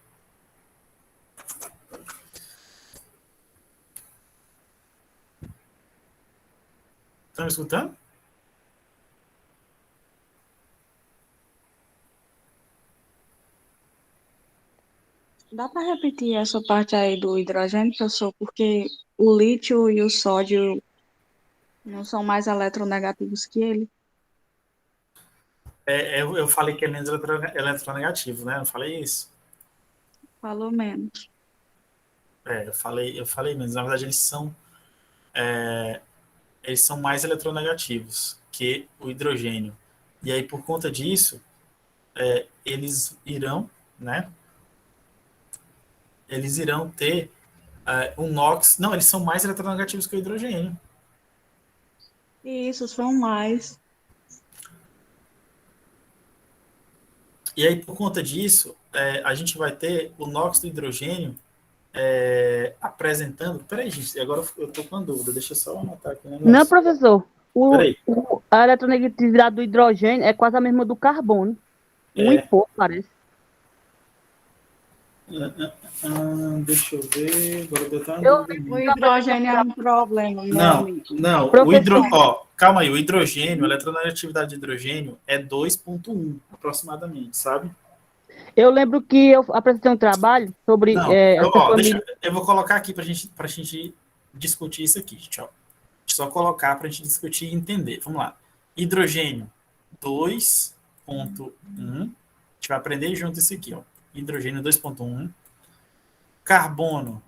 Estão me escutando? Dá para repetir essa parte aí do hidrogênio, professor? Porque o lítio e o sódio não são mais eletronegativos que ele? Eu falei que é menos eletronegativo, né? Eu falei isso. Falou menos. Eu falei menos. Na verdade, eles são mais eletronegativos que o hidrogênio. E aí, por conta disso, eles irão, né? Eles irão ter um NOx. Não, eles são mais eletronegativos que o hidrogênio. Isso, são mais. E aí, por conta disso, a gente vai ter o NOx do hidrogênio apresentando. Peraí, gente, agora eu estou com uma dúvida. Deixa eu só anotar aqui o negócio. Não, professor. Peraí. A eletronegatividade do hidrogênio é quase a mesma do carbono. Um e pouco, parece. Deixa eu ver. O hidrogênio é um problema. Não. Calma aí. O hidrogênio, a eletronegatividade de hidrogênio é 2,1 aproximadamente, sabe? Eu lembro que eu apresentei um trabalho sobre eu vou colocar aqui para a gente discutir isso aqui. Deixa eu só colocar para a gente discutir e entender. Vamos lá. Hidrogênio 2,1. A gente vai aprender junto isso aqui. Ó. Hidrogênio 2,1. Carbono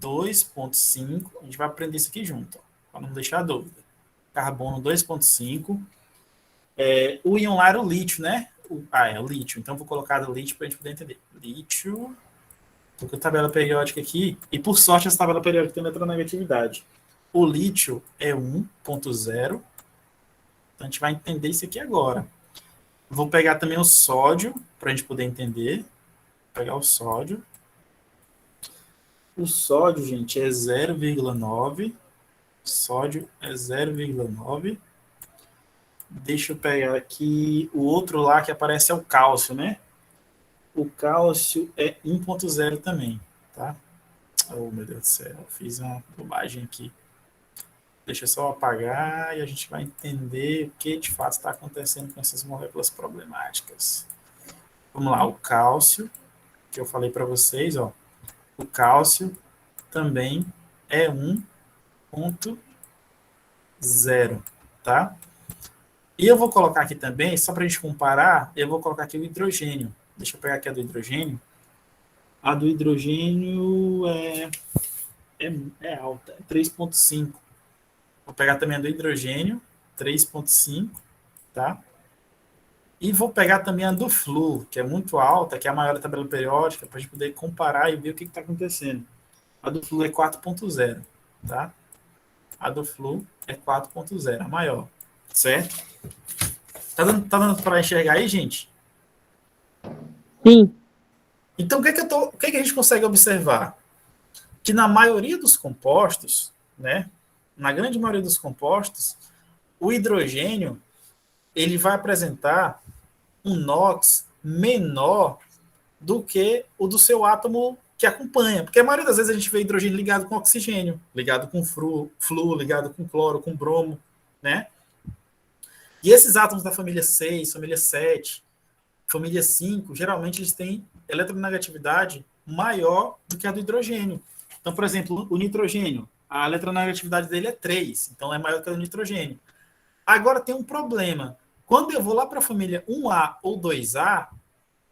2,5. A gente vai aprender isso aqui junto, para não deixar dúvida. Carbono 2,5. O íon lá era o lítio, né? É o lítio. Então, vou colocar o lítio para a gente poder entender. Lítio. Estou com a tabela periódica aqui. E, por sorte, essa tabela periódica tem eletronegatividade. O lítio é 1,0. Então, a gente vai entender isso aqui agora. Vou pegar também o sódio, para a gente poder entender. Vou pegar o sódio. O sódio, gente, é 0,9. Sódio é 0,9. Deixa eu pegar aqui o outro lá que aparece é o cálcio, né? O cálcio é 1.0 também, tá? Oh, meu Deus do céu, fiz uma bobagem aqui. Deixa eu só apagar e a gente vai entender o que de fato está acontecendo com essas moléculas problemáticas. Vamos lá, o cálcio, que eu falei para vocês, ó. O cálcio também é 1.0, tá? E eu vou colocar aqui também, só para a gente comparar, eu vou colocar aqui o hidrogênio. Deixa eu pegar aqui a do hidrogênio. A do hidrogênio é alta, é 3.5. Vou pegar também a do hidrogênio, 3.5, tá? E vou pegar também a do flu, que é muito alta, que é a maior da tabela periódica, para a gente poder comparar e ver o que está acontecendo. A do flu é 4.0, tá? A do flu é 4.0, a maior, certo? Tá dando para enxergar aí, gente? Sim. Então, o que a gente consegue observar? Que na maioria dos compostos, né? Na grande maioria dos compostos, o hidrogênio ele vai apresentar um NOx menor do que o do seu átomo que acompanha. Porque a maioria das vezes a gente vê hidrogênio ligado com oxigênio, ligado com flu, ligado com cloro, com bromo, né? E esses átomos da família 6, família 7, família 5, geralmente eles têm eletronegatividade maior do que a do hidrogênio. Então, por exemplo, o nitrogênio, a eletronegatividade dele é 3, então é maior que a do nitrogênio. Agora tem um problema. Quando eu vou lá para a família 1A ou 2A,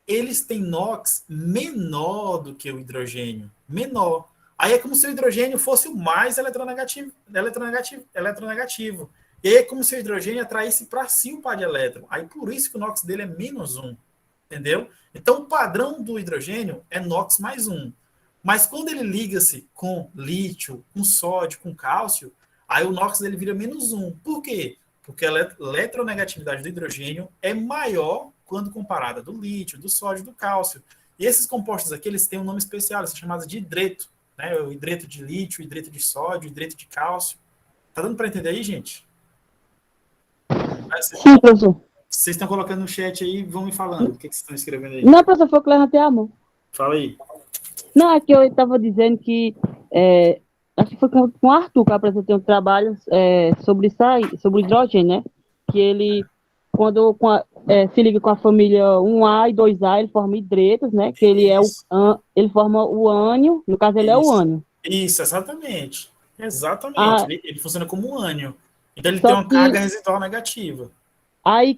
eles têm NOx menor do que o hidrogênio. Menor. Aí é como se o hidrogênio fosse o mais eletronegativo. E aí é como se o hidrogênio atraísse para si o par de elétron. Aí por isso que o NOx dele é -1. Entendeu? Então o padrão do hidrogênio é NOx +1. Mas quando ele liga-se com lítio, com sódio, com cálcio, aí o NOx dele vira -1. Por quê? Porque a eletronegatividade do hidrogênio é maior quando comparada do lítio, do sódio, do cálcio. E esses compostos aqui, eles têm um nome especial, eles são chamados de hidreto, né? O hidreto de lítio, o hidreto de sódio, o hidreto de cálcio. Tá dando para entender aí, gente? Sim, professor. Vocês estão colocando no chat aí, vão me falando. O que vocês estão escrevendo aí? Não, professor, foi que eu levantei a mão. Fala aí. Não, é que eu estava dizendo que acho que foi com o Arthur que eu apresentei um trabalho sobre isso aí, sobre o hidrogênio, né? Que ele, quando se liga com a família 1A e 2A, ele forma hidretos, né? Que ele Isso, ele forma o ânion, no caso ele é o isso. ânion. Isso, exatamente. Exatamente. Ah, Ele funciona como um ânion. Então ele tem só uma carga que residual negativa. aí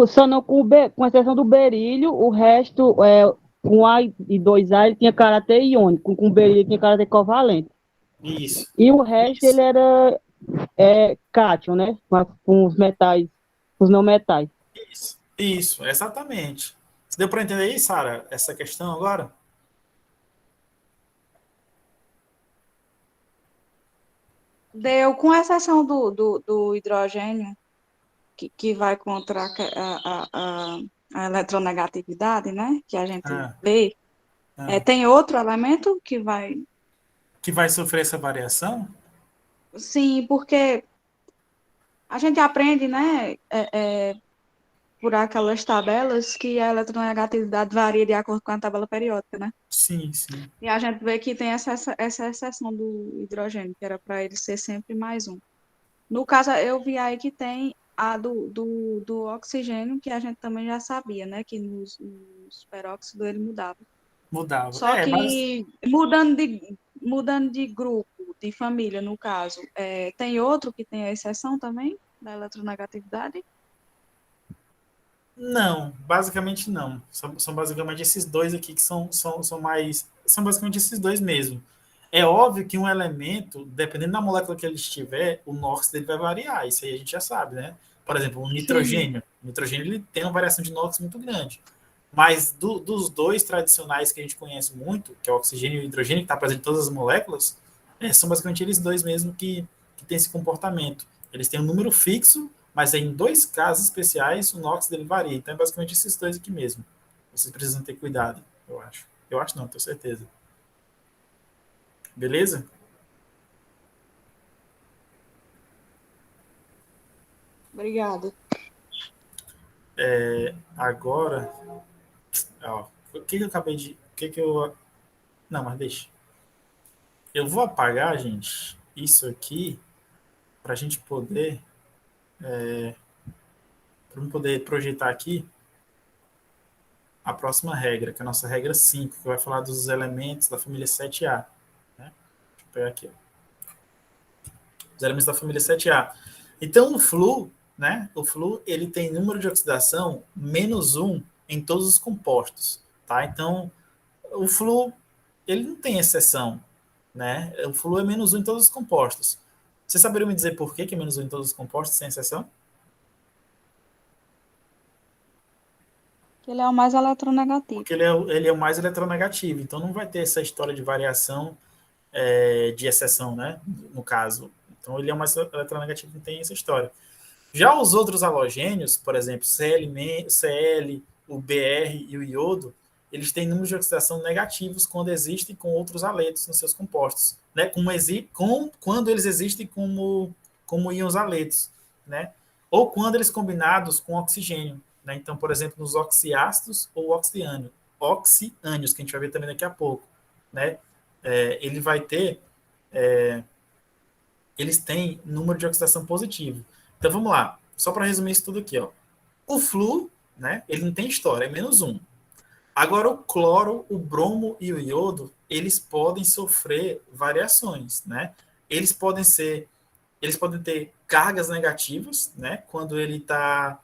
só não com exceção do berílio, o resto, com A e 2A, ele tinha caráter iônico, com o berílio ele tinha caráter covalente. Isso, E o resto isso, ele era cátion, né? Com os metais, os não metais. isso, exatamente. Você deu para entender aí, Sara, essa questão agora? Deu, com exceção do hidrogênio, que vai contra a eletronegatividade, né? Que a gente Ah, vê. ah. Tem outro elemento que vai. Que vai sofrer essa variação? Sim, porque a gente aprende, né? Por aquelas tabelas que a eletronegatividade varia de acordo com a tabela periódica, né? Sim, sim. E a gente vê que tem essa exceção do hidrogênio, que era para ele ser sempre +1. No caso, eu vi aí que tem a do oxigênio, que a gente também já sabia, né? Que nos peróxidos ele mudava. Mudava. Só que mudando de grupo, de família, no caso, tem outro que tem a exceção também da eletronegatividade? Não, basicamente não. São basicamente esses dois aqui que são mais. São basicamente esses dois mesmo. É óbvio que um elemento, dependendo da molécula que ele estiver, o NOx dele vai variar. Isso aí a gente já sabe, né? Por exemplo, o Sim. nitrogênio. O nitrogênio ele tem uma variação de NOx muito grande. Mas dos dois tradicionais que a gente conhece muito, que é o oxigênio e o hidrogênio, que está presente em todas as moléculas, são basicamente eles dois mesmo que têm esse comportamento. Eles têm um número fixo, mas em dois casos especiais o NOx dele varia. Então é basicamente esses dois aqui mesmo. Vocês precisam ter cuidado, eu acho. Eu acho não, tenho certeza. Beleza? Obrigada. Agora, ó, o que eu acabei de... O que eu... Não, mas deixa. Eu vou apagar, gente, isso aqui para a gente poder... Para poder projetar aqui a próxima regra, que é a nossa regra 5, que vai falar dos elementos da família 7A. Né? Deixa eu pegar aqui. Ó. Os elementos da família 7A. Então, o Flu, né? O Flu, ele tem número de oxidação -1 em todos os compostos. Tá? Então, o Flu, ele não tem exceção. Né? O Flu é -1 em todos os compostos. Você saberia me dizer por que é -1 em todos os compostos, sem exceção? Ele é o mais eletronegativo. Porque ele é o mais eletronegativo, então não vai ter essa história de variação de exceção, né? No caso. Então ele é o mais eletronegativo, não tem essa história. Já os outros halogênios, por exemplo, Cl, o Br e o iodo, eles têm números de oxidação negativos quando existem com outros haletos nos seus compostos, né? Quando eles existem como íons haletos, né? Ou quando eles combinados com oxigênio, né? Então, por exemplo, nos oxiácidos ou oxiânios, que a gente vai ver também daqui a pouco, né? Ele vai ter, eles têm número de oxidação positivo. Então, vamos lá. Só para resumir isso tudo aqui, ó. O Flu, né? Ele não tem história, é -1. Agora, o cloro, o bromo e o iodo, eles podem sofrer variações, né? Eles podem ter cargas negativas, né? Quando ele está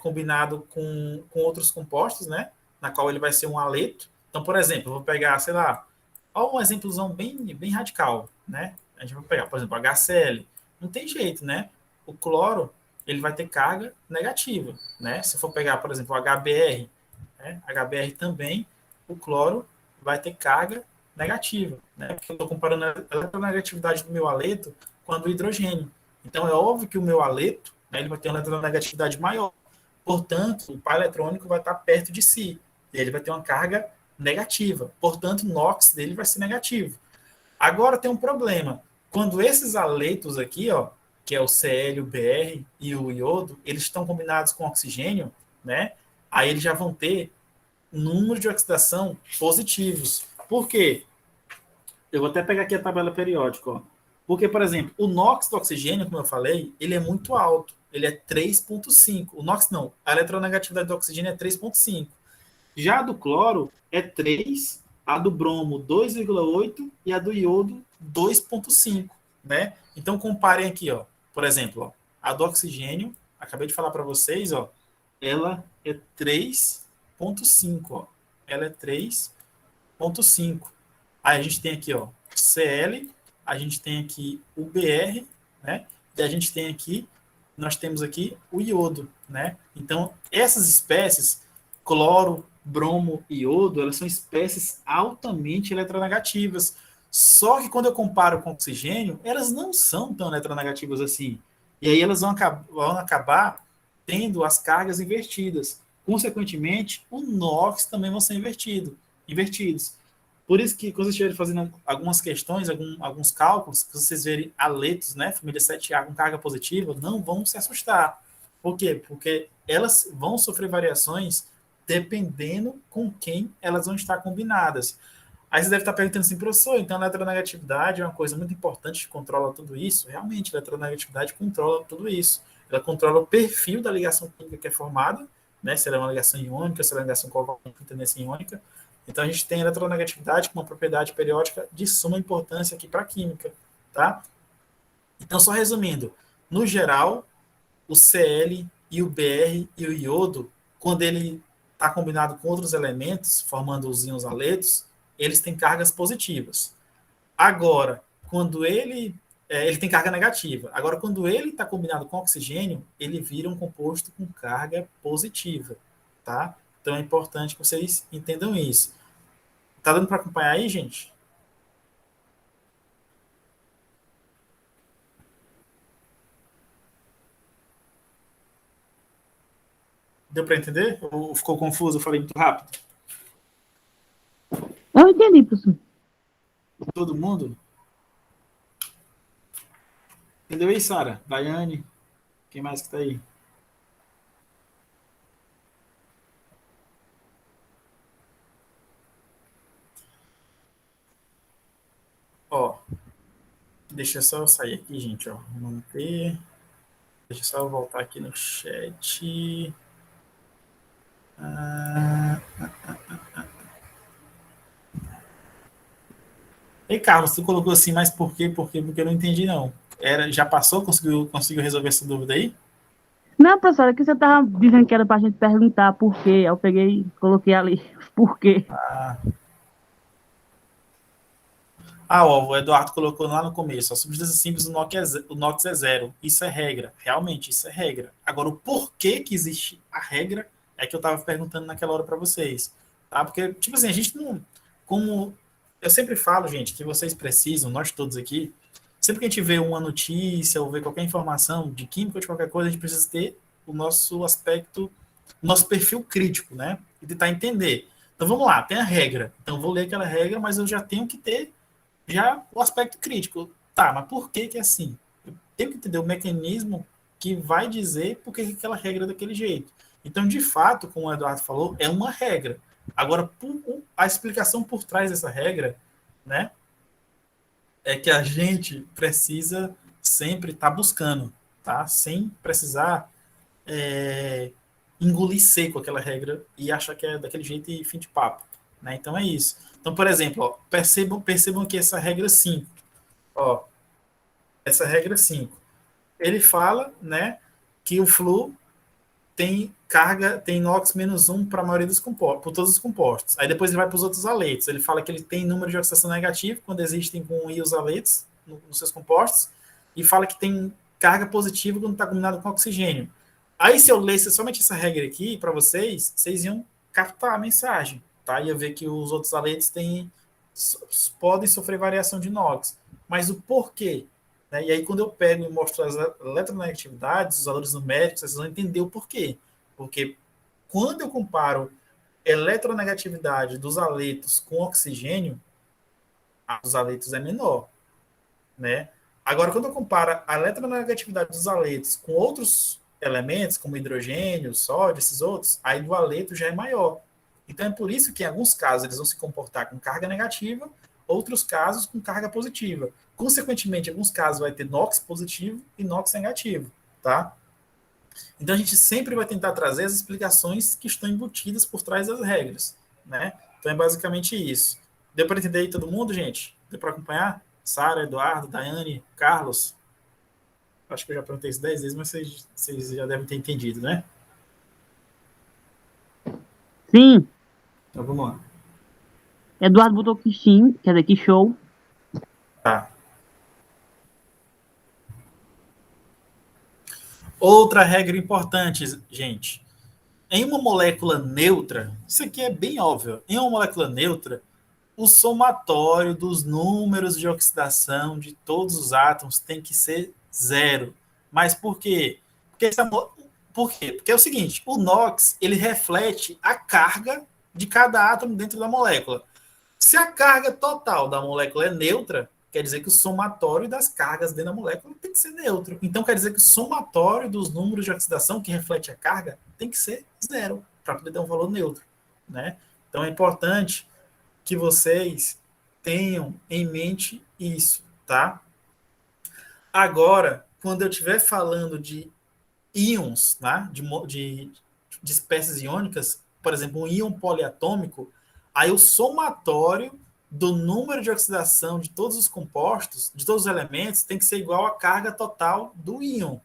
combinado com outros compostos, né? Na qual ele vai ser um haleto. Então, por exemplo, eu vou pegar, sei lá, um exemplozão bem radical, né? A gente vai pegar, por exemplo, HCl. Não tem jeito, né? O cloro, ele vai ter carga negativa, né? Se for pegar, por exemplo, o HBr, né? HBr também, o cloro vai ter carga negativa, né? Porque eu estou comparando a eletronegatividade do meu haleto com a do hidrogênio. Então, é óbvio que o meu haleto, né, ele vai ter uma eletronegatividade maior. Portanto, o par eletrônico vai estar perto de si. E ele vai ter uma carga negativa. Portanto, o NOx dele vai ser negativo. Agora tem um problema. Quando esses haletos aqui, ó, que é o Cl, o Br e o iodo, eles estão combinados com oxigênio, né? Aí eles já vão ter um número de oxidação positivos. Por quê? Eu vou até pegar aqui a tabela periódica, ó. Porque, por exemplo, o NOx do oxigênio, como eu falei, ele é muito alto. Ele é 3,5. O NOx não. A eletronegatividade do oxigênio é 3,5. Já a do cloro é 3, a do bromo 2,8 e a do iodo 2,5, né? Então comparem aqui, ó. Por exemplo, ó, a do oxigênio, acabei de falar para vocês, ó, ela é 3,5, ó. Ela é 3,5. Aí a gente tem aqui, ó, Cl, a gente tem aqui o Br, né? E a gente tem aqui, nós temos aqui o iodo, né? Então, essas espécies, cloro, bromo e iodo, elas são espécies altamente eletronegativas. Só que quando eu comparo com oxigênio, elas não são tão eletronegativas assim. E aí elas vão acabar tendo as cargas invertidas. Consequentemente, o NOx também vão ser invertidos. Por isso que quando vocês estiverem fazendo algumas questões, alguns cálculos, que vocês verem haletos, né, família 7A com carga positiva, não vão se assustar. Por quê? Porque elas vão sofrer variações dependendo com quem elas vão estar combinadas. Aí você deve estar perguntando assim, professor, então a eletronegatividade é uma coisa muito importante que controla tudo isso? Realmente, a eletronegatividade controla tudo isso. Ela controla o perfil da ligação química que é formada, né, se ela é uma ligação iônica, se ela é uma ligação covalente com tendência iônica. Então, a gente tem a eletronegatividade como uma propriedade periódica de suma importância aqui para a química, tá? Então, só resumindo, no geral, o Cl e o Br e o iodo, quando ele está combinado com outros elementos, formando os íons haletos, eles têm cargas positivas. Agora, quando ele tem carga negativa. Agora, quando ele está combinado com oxigênio, ele vira um composto com carga positiva, tá? Então é importante que vocês entendam isso. Tá dando para acompanhar aí, gente? Deu para entender? Ou ficou confuso? Eu falei muito rápido? Eu entendi, professor. Todo mundo? Entendeu aí, Sara? Daiane? Quem mais que tá aí? Ó, deixa eu só sair aqui, gente, ó. Manter. Deixa eu só voltar aqui no chat. Ah... Ei, Carlos, tu colocou assim, mas por quê? Por quê? Porque eu não entendi, não. Já passou? Conseguiu resolver essa dúvida aí? Não, professora, que você estava dizendo que era para a gente perguntar por quê. Eu peguei e coloquei ali por quê. Ó, o Eduardo colocou lá no começo. A substância simples do NOx é zero. Isso é regra. Realmente, isso é regra. Agora, o porquê que existe a regra é que eu estava perguntando naquela hora para vocês. Tá? Porque, tipo assim, a gente não... Como eu sempre falo, gente, que vocês precisam, nós todos aqui, sempre que a gente vê uma notícia ou vê qualquer informação de química ou de qualquer coisa, a gente precisa ter o nosso aspecto, o nosso perfil crítico, né? E tentar entender. Então, vamos lá, tem a regra. Então, eu vou ler aquela regra, mas eu já tenho que ter já o aspecto crítico. Tá, mas por que que é assim? Eu tenho que entender o mecanismo que vai dizer por que aquela regra é daquele jeito. Então, de fato, como o Eduardo falou, é uma regra. Agora, a explicação por trás dessa regra, né, é que a gente precisa sempre estar buscando, tá? Sem precisar engolir seco aquela regra e achar que é daquele jeito e fim de papo, né? Então é isso. Então, por exemplo, ó, percebam que essa regra 5, ó, essa regra 5, ele fala, né, que o flu tem carga, tem NOx menos um para a maioria dos compostos, por todos os compostos. Aí depois ele vai para os outros aletos. Ele fala que ele tem número de oxidação negativo quando existem com íons aletos nos seus compostos, e fala que tem carga positiva quando está combinado com oxigênio. Aí se eu lesse somente essa regra aqui para vocês, vocês iam captar a mensagem, tá? Ia ver que os outros aletos podem sofrer variação de NOx. Mas o porquê? Né? E aí, quando eu pego e mostro as eletronegatividades, os valores numéricos, vocês vão entender o porquê. Porque quando eu comparo eletronegatividade dos aletos com oxigênio, a dos aletos é menor. Né? Agora, quando eu comparo a eletronegatividade dos aletos com outros elementos, como hidrogênio, sódio, esses outros, aí do aleto já é maior. Então, é por isso que, em alguns casos, eles vão se comportar com carga negativa, outros casos com carga positiva. Consequentemente, em alguns casos vai ter NOx positivo e NOx negativo, tá? Então, a gente sempre vai tentar trazer as explicações que estão embutidas por trás das regras, né? Então, é basicamente isso. Deu para entender aí todo mundo, gente? Deu para acompanhar? Sara, Eduardo, Daiane, Carlos? Acho que eu já perguntei isso 10 vezes, mas vocês já devem ter entendido, né? Sim, Então, vamos lá. Eduardo botou que sim, quer dizer, que show. Tá. Outra regra importante, gente. Em uma molécula neutra, isso aqui é bem óbvio. Em uma molécula neutra, o somatório dos números de oxidação de todos os átomos tem que ser zero. Mas por quê? Por quê? Porque é o seguinte, o NOx ele reflete a carga de cada átomo dentro da molécula. Se a carga total da molécula é neutra, quer dizer que o somatório das cargas dentro da molécula tem que ser neutro. Então quer dizer que o somatório dos números de oxidação que reflete a carga tem que ser zero, para poder dar um valor neutro. Né? Então é importante que vocês tenham em mente isso, tá? Agora, quando eu estiver falando de íons, né, de espécies iônicas, por exemplo, um íon poliatômico, aí o somatório do número de oxidação de todos os compostos, de todos os elementos, tem que ser igual à carga total do íon.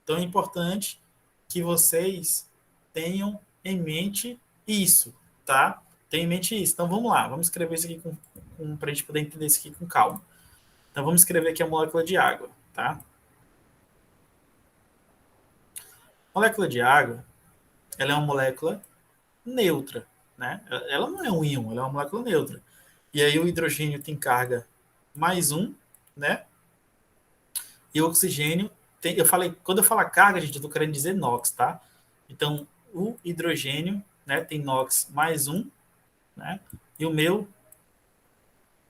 Então é importante que vocês tenham em mente isso, tá? Tenham em mente isso. Então vamos lá, vamos escrever isso aqui para a gente poder entender isso aqui com calma. Então vamos escrever aqui a molécula de água, tá? A molécula de água, ela é uma molécula neutra, né? Ela não é um íon, ela é uma molécula neutra. E aí o hidrogênio tem carga mais um, né? E o oxigênio tem, quando eu falar carga, gente, eu estou querendo dizer NOx, tá? Então, o hidrogênio, né, tem NOx mais um, né? E o meu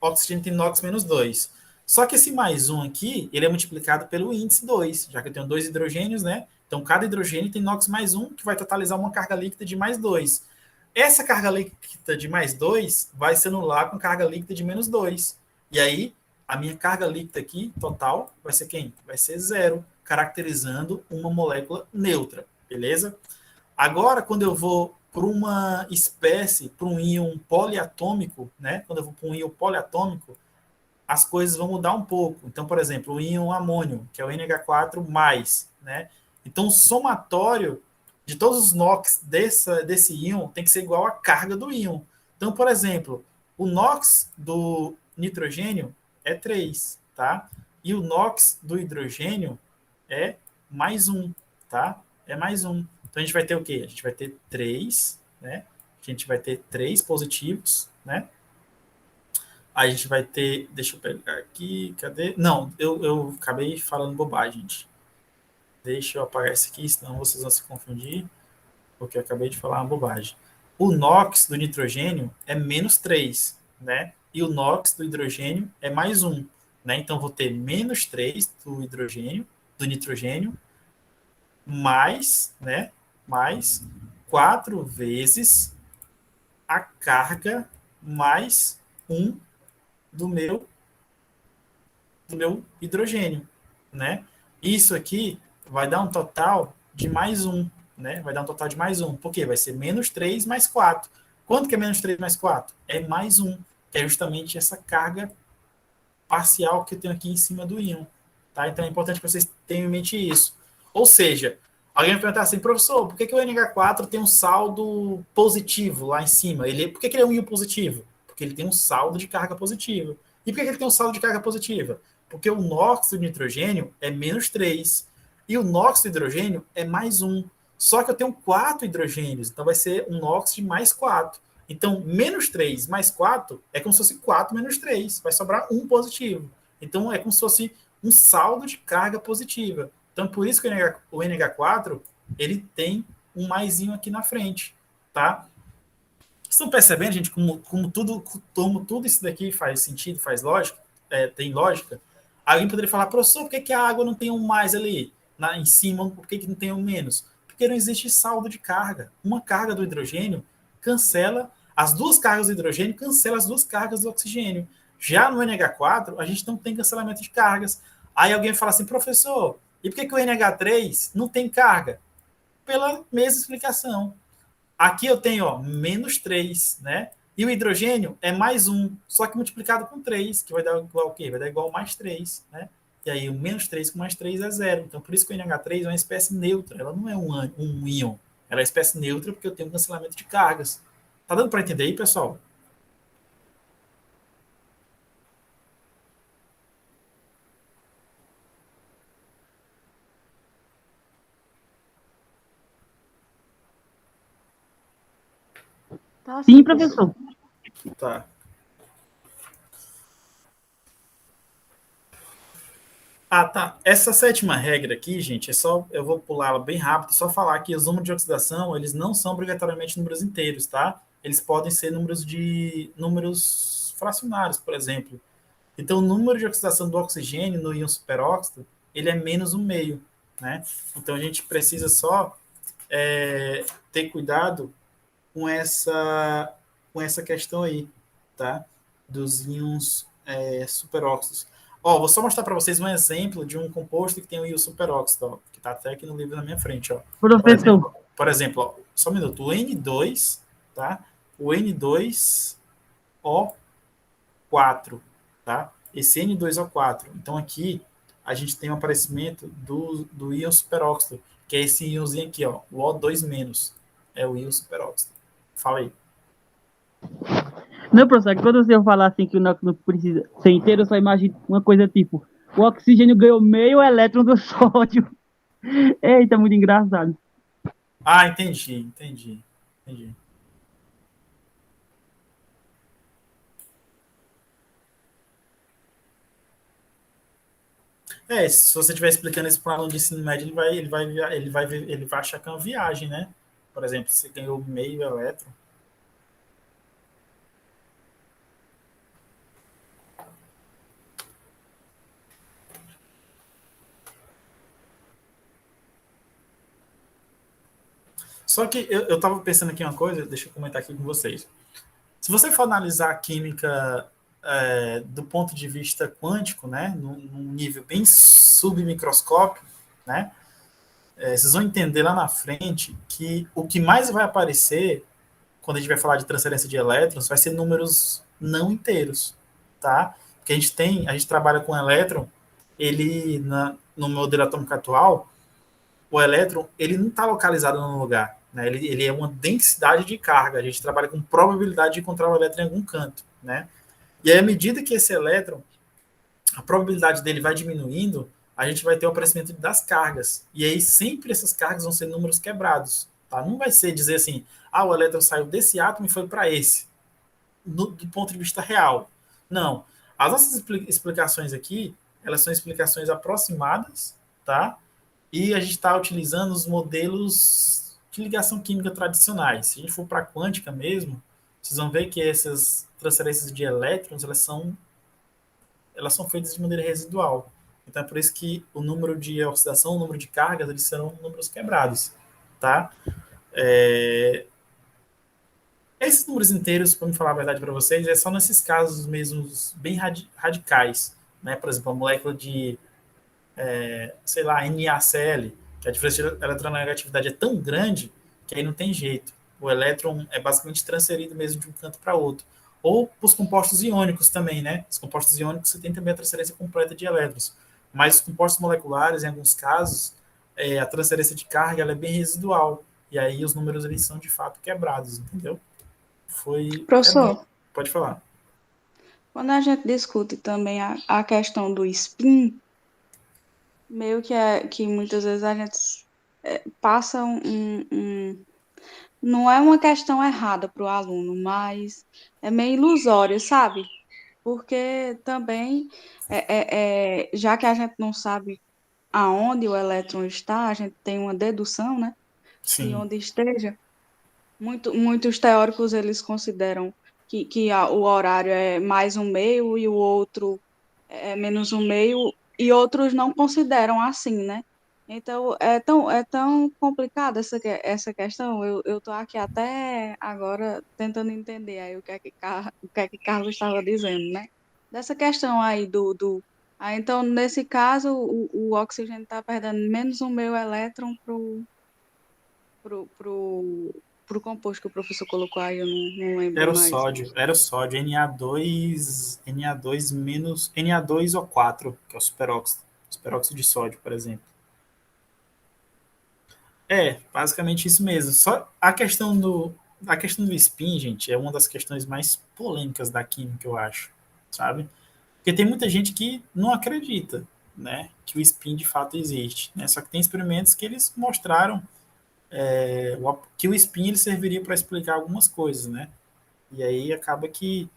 oxigênio tem NOx menos 2. Só que esse mais um aqui, ele é multiplicado pelo índice 2, já que eu tenho dois hidrogênios, né? Então, cada hidrogênio tem NOx mais um, que vai totalizar uma carga líquida de mais 2. Essa carga líquida de mais 2 vai se anular com carga líquida de menos 2. E aí, a minha carga líquida aqui, total, vai ser quem? Vai ser 0, caracterizando uma molécula neutra, beleza? Agora, quando eu vou para uma espécie, para um íon poliatômico, né? Quando eu vou para um íon poliatômico, as coisas vão mudar um pouco. Então, por exemplo, o íon amônio, que é o NH4+, né? Então, o somatório de todos os NOx desse íon tem que ser igual à carga do íon. Então, por exemplo, o NOx do nitrogênio é 3, tá? E o NOx do hidrogênio é mais 1, tá? É mais 1. Então, a gente vai ter o quê? A gente vai ter 3, né? A gente vai ter 3 positivos, né? A gente vai ter... Deixa eu pegar aqui, cadê? Não, eu acabei falando bobagem, gente. Deixa eu apagar isso aqui, senão vocês vão se confundir, porque eu acabei de falar uma bobagem. O NOx do nitrogênio é menos 3, né? E o NOx do hidrogênio é mais 1, né? Então, vou ter menos 3 do hidrogênio, do nitrogênio, mais, né? Mais 4 vezes a carga mais 1 do meu hidrogênio, né? Isso aqui vai dar um total de mais 1, né? Vai dar um total de mais 1. Por quê? Vai ser menos 3 mais 4. Quanto que é menos 3 mais 4? É mais 1, que é justamente essa carga parcial que eu tenho aqui em cima do íon. Tá? Então é importante que vocês tenham em mente isso. Ou seja, alguém vai perguntar assim, professor, por que o NH4 tem um saldo positivo lá em cima? Por que ele é um íon positivo? Porque ele tem um saldo de carga positiva. E por que ele tem um saldo de carga positiva? Porque o NOx do nitrogênio é menos 3 e o NOx do hidrogênio é mais 1. Só que eu tenho 4 hidrogênios, então vai ser um NOx de mais 4. Então, menos 3 mais 4 é como se fosse 4 menos 3. Vai sobrar 1 positivo. Então, é como se fosse um saldo de carga positiva. Então, por isso que o NH4 ele tem um maisinho aqui na frente. Tá? Vocês estão percebendo, gente, como tudo isso daqui faz sentido, faz lógica, tem lógica? Alguém poderia falar, professor, por que a água não tem um mais ali em cima? Por que não tem um menos? Porque não existe saldo de carga. Uma carga do hidrogênio cancela as duas cargas do hidrogênio, cancela as duas cargas do oxigênio. Já no NH4, a gente não tem cancelamento de cargas. Aí alguém fala assim, professor, e por que o NH3 não tem carga? Pela mesma explicação. Aqui eu tenho menos 3, né? E o hidrogênio é mais 1, só que multiplicado com 3, que vai dar igual o quê? Vai dar igual mais 3, né? E aí o menos 3 com mais 3 é 0. Então, por isso que o NH3 é uma espécie neutra. Ela não é um íon. Ela é espécie neutra porque eu tenho um cancelamento de cargas. Tá dando para entender aí, pessoal? Tá, Sim, professor. Tá. Ah, tá. Essa sétima regra aqui, gente, eu vou pular ela bem rápido, só falar que os números de oxidação, eles não são obrigatoriamente números inteiros, tá? Eles podem ser números fracionários, por exemplo. Então, o número de oxidação do oxigênio no íon superóxido, ele é menos um meio, né? Então, a gente precisa só ter cuidado com essa questão aí, tá? Dos íons superóxidos. Vou só mostrar para vocês um exemplo de um composto que tem o íon superóxido, que está até aqui no livro na minha frente. Professor. Por exemplo, só um minuto, o N2, tá? O N2O4, tá? Esse N2O4. Então, aqui, a gente tem um aparecimento do íon superóxido, que é esse íonzinho aqui, o O2-, é o íon superóxido. Fala aí. Não, professor, quando você falar assim que o NOx não precisa ser inteiro, eu só imagino uma coisa tipo, o oxigênio ganhou meio elétron do sódio. Eita, muito engraçado. Ah, entendi. Se você estiver explicando isso para um aluno de ensino médio, ele vai achar que é uma viagem, né? Por exemplo, você ganhou meio elétron. Só que eu estava pensando aqui uma coisa, deixa eu comentar aqui com vocês. Se você for analisar a química do ponto de vista quântico, né, num nível bem submicroscópico, né, vocês vão entender lá na frente que o que mais vai aparecer quando a gente vai falar de transferência de elétrons vai ser números não inteiros, tá? Porque a gente trabalha com elétron, ele no modelo atômico atual, o elétron ele não está localizado num lugar, né? Ele é uma densidade de carga. A gente trabalha com probabilidade de encontrar o elétron em algum canto, né? E aí, à medida que esse elétron, a probabilidade dele vai diminuindo, a gente vai ter o aparecimento das cargas. E aí sempre essas cargas vão ser números quebrados. Tá? Não vai ser dizer assim, o elétron saiu desse átomo e foi para esse, do ponto de vista real. Não. As nossas explicações aqui, elas são explicações aproximadas, tá? E a gente está utilizando os modelos de ligação química tradicionais. Se a gente for para a quântica mesmo, vocês vão ver que essas transferências de elétrons, elas são feitas de maneira residual. Então é por isso que o número de oxidação, o número de cargas, eles serão números quebrados, tá? Esses números inteiros, para me falar a verdade para vocês, é só nesses casos mesmos bem radicais, né? Por exemplo, a molécula de, sei lá, NaCl, que a diferença de eletronegatividade é tão grande que aí não tem jeito. O elétron é basicamente transferido mesmo de um canto para outro. Ou os compostos iônicos também, né? Os compostos iônicos você tem também a transferência completa de elétrons. Mas os compostos moleculares, em alguns casos, a transferência de carga ela é bem residual. E aí os números eles são de fato quebrados, entendeu? Professor, Pode falar. quando a gente discute também a questão do spin, meio que muitas vezes a gente passa não é uma questão errada para o aluno, mas é meio ilusório, sabe? Porque também, já que a gente não sabe aonde o elétron está, a gente tem uma dedução, né, de Sim. onde esteja. Muitos teóricos, eles consideram que o horário é mais um meio e o outro é menos um meio, e outros não consideram assim, né? Então, é tão complicada essa questão. Eu estou aqui até agora tentando entender aí o que é que Carlos estava dizendo, né? Dessa questão aí então, nesse caso, o oxigênio está perdendo menos um meio elétron pro composto que o professor colocou aí, eu não lembro mais. Era o sódio, Na2 menos Na2O4, que é o superóxido de sódio, por exemplo. Basicamente isso mesmo. Só a questão do spin, gente, é uma das questões mais polêmicas da química, eu acho, sabe? Porque tem muita gente que não acredita, né, que o spin de fato existe, né? Só que tem experimentos que eles mostraram que o spin ele serviria para explicar algumas coisas, né? E aí acaba que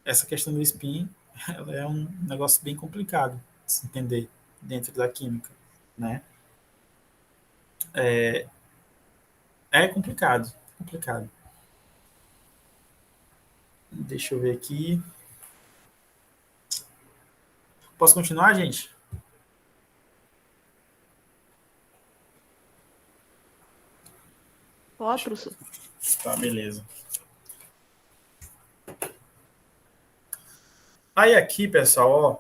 essa questão do spin ela é um negócio bem complicado de se entender dentro da química, né? É complicado, complicado. Deixa eu ver aqui. Posso continuar, gente? Pode, professor? Tá, beleza. Aí aqui, pessoal, ó,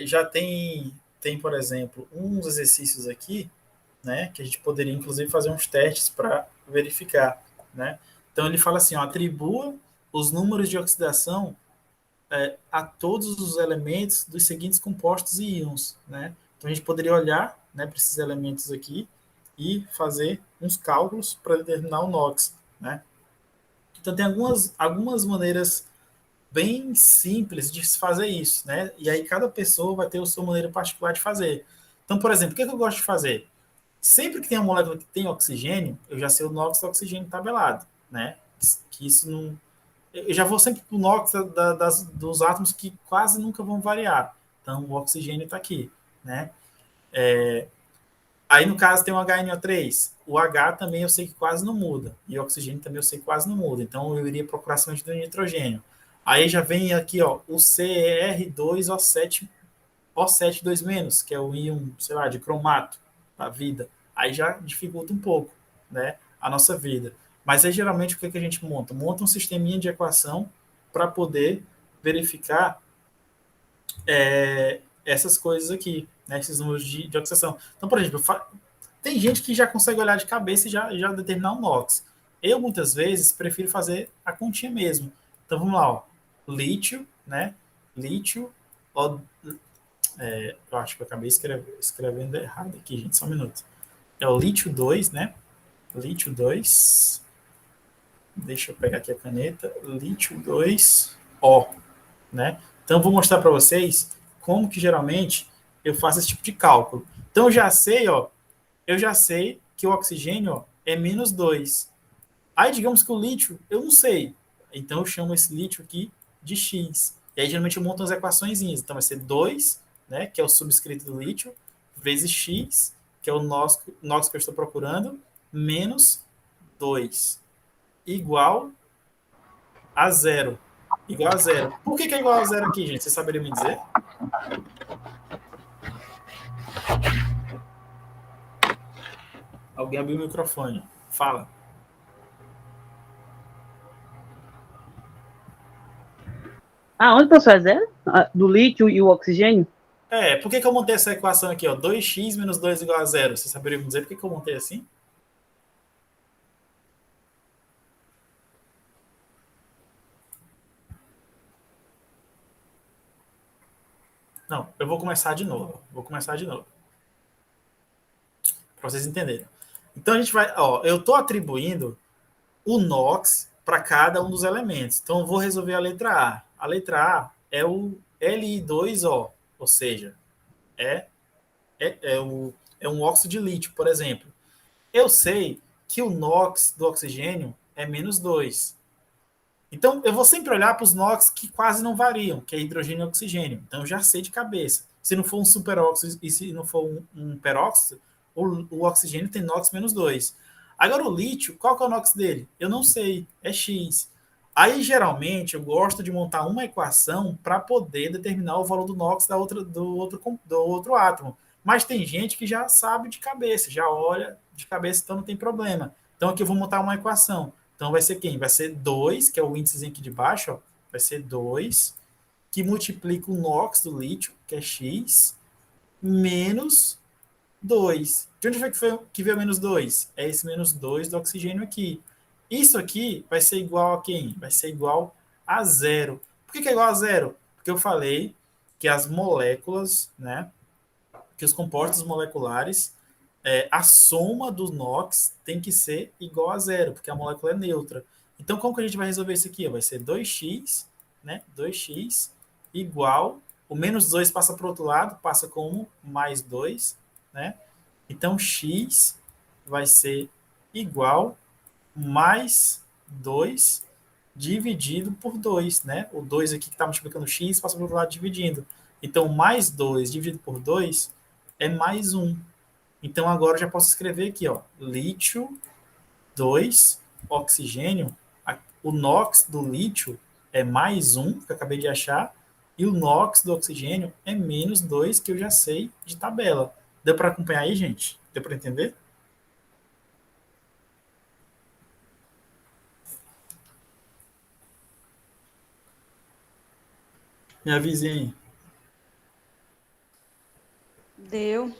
já tem, por exemplo, uns exercícios aqui, né, que a gente poderia, inclusive, fazer uns testes para verificar, né? Então, ele fala assim, ó, atribua os números de oxidação a todos os elementos dos seguintes compostos e íons, né? Então, a gente poderia olhar, né, para esses elementos aqui e fazer uns cálculos para determinar o NOx, né? Então, tem algumas maneiras bem simples de se fazer isso, né? E aí cada pessoa vai ter a sua maneira particular de fazer. Então, por exemplo, o que eu gosto de fazer? Sempre que tem uma molécula que tem oxigênio, eu já sei o NOx do oxigênio tabelado, né? Que isso não... Eu já vou sempre para o NOx dos átomos que quase nunca vão variar. Então, o oxigênio está aqui, né? Aí, no caso, tem o HNO3. O H também eu sei que quase não muda. E o oxigênio também eu sei que quase não muda. Então, eu iria procurar somente do nitrogênio. Aí já vem aqui, ó, o CR2O7, O7 2-, que é o íon, sei lá, de cromato da vida. Aí já dificulta um pouco, né, a nossa vida. Mas aí, geralmente, o que a gente monta? Monta um sisteminha de equação para poder verificar essas coisas aqui, né, esses números de oxidação. Então, por exemplo, tem gente que já consegue olhar de cabeça e já determinar um NOx. Eu, muitas vezes, prefiro fazer a continha mesmo. Então, vamos lá, ó. Lítio, né? Lítio, ó, eu acho que eu acabei escrevendo errado aqui, gente, só um minuto. É o lítio 2, né? Lítio 2. Deixa eu pegar aqui a caneta. Lítio 2O, né? Então, vou mostrar para vocês como que geralmente eu faço esse tipo de cálculo. Então, eu já sei que o oxigênio ó, é menos 2. Aí, digamos que o lítio, eu não sei. Então, eu chamo esse lítio aqui de X. E aí, geralmente, eu monto as equações. Então, vai ser 2, né, que é o subscrito do lítio, vezes X, que é o NOx que eu estou procurando, menos 2, igual a zero. Igual a zero. Por que é igual a zero aqui, gente? Vocês saberiam me dizer? Alguém abriu o microfone. Fala. Onde professor, é zero? Do lítio e o oxigênio? Por que eu montei essa equação aqui, ó? 2x menos 2 igual a zero. Vocês saberiam me dizer por que eu montei assim? Não, eu vou começar de novo. Para vocês entenderem. Então a gente vai, ó, eu estou atribuindo o NOx para cada um dos elementos. Então eu vou resolver a letra A. A letra A é o Li2O, ou seja, é um óxido de lítio, por exemplo. Eu sei que o NOx do oxigênio é menos 2. Então, eu vou sempre olhar para os NOx que quase não variam, que é hidrogênio e oxigênio. Então, eu já sei de cabeça. Se não for um superóxido e se não for um peróxido, o oxigênio tem NOx menos 2. Agora, o lítio, qual que é o NOx dele? Eu não sei, é X. Aí, geralmente, eu gosto de montar uma equação para poder determinar o valor do NOx do outro átomo. Mas tem gente que já sabe de cabeça, já olha de cabeça, então não tem problema. Então, aqui eu vou montar uma equação. Então, vai ser quem? Vai ser 2, que é o índice aqui de baixo, ó, vai ser 2, que multiplica o NOx do lítio, que é X, menos 2. De onde foi que veio menos 2? É esse menos 2 do oxigênio aqui. Isso aqui vai ser igual a quem? Vai ser igual a zero. Por que é igual a zero? Porque eu falei que as moléculas, né, que os compostos moleculares, a soma do NOx tem que ser igual a zero, porque a molécula é neutra. Então, como que a gente vai resolver isso aqui? Vai ser 2x, né? 2x igual, o menos 2 passa para o outro lado, passa como mais 2, né? Então, x vai ser igual mais 2 dividido por 2, né? O 2 aqui que está multiplicando x passa para o outro lado dividindo. Então, mais 2 dividido por 2 é mais 1. Então, agora eu já posso escrever aqui, ó, lítio 2, oxigênio. O NOx do lítio é mais 1, que eu acabei de achar, e o NOx do oxigênio é menos 2, que eu já sei de tabela. Deu para acompanhar aí, gente? Deu para entender? Me avisem aí. Deu.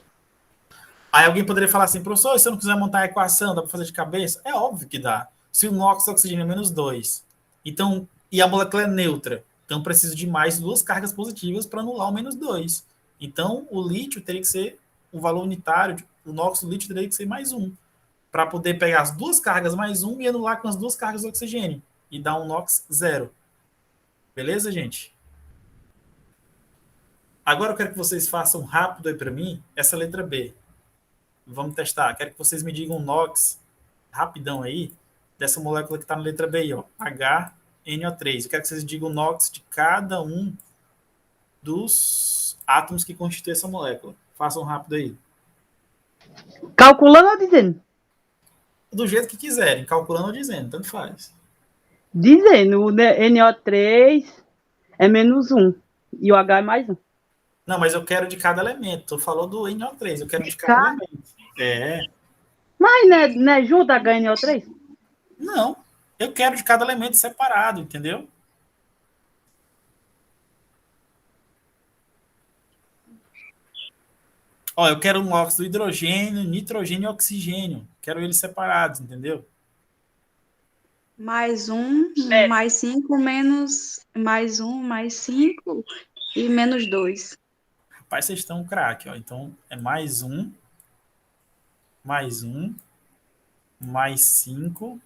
Aí alguém poderia falar assim, professor, se eu não quiser montar a equação, dá para fazer de cabeça? É óbvio que dá. Se o NOx do oxigênio é menos 2, então, e a molécula é neutra, então preciso de mais duas cargas positivas para anular o menos 2. Então, o lítio teria que ser, o valor unitário, o NOx do lítio teria que ser mais 1, para poder pegar as duas cargas mais 1 e anular com as duas cargas do oxigênio, e dar um NOx zero. Beleza, gente? Agora eu quero que vocês façam rápido aí para mim essa letra B. Vamos testar. Quero que vocês me digam o NOx, rapidão aí, dessa molécula que está na letra B aí, ó, HNO3. Eu quero que vocês digam o NOx de cada um dos átomos que constituem essa molécula. Façam rápido aí. Calculando ou dizendo? Do jeito que quiserem, calculando ou dizendo, tanto faz. Dizendo, o NO3 é menos 1 e o H é mais 1. Não, mas eu quero de cada elemento. Tu falou do NO3, eu quero de cada elemento. Mas não é junto HNO3? Não, eu quero de cada elemento separado, entendeu? Ó, eu quero um NOx do hidrogênio, nitrogênio e oxigênio. Quero eles separados, entendeu? Mais um, mais 5, menos mais um, mais 5 e menos 2. Rapaz, vocês estão um craque, ó. Então, é mais um, mais 5.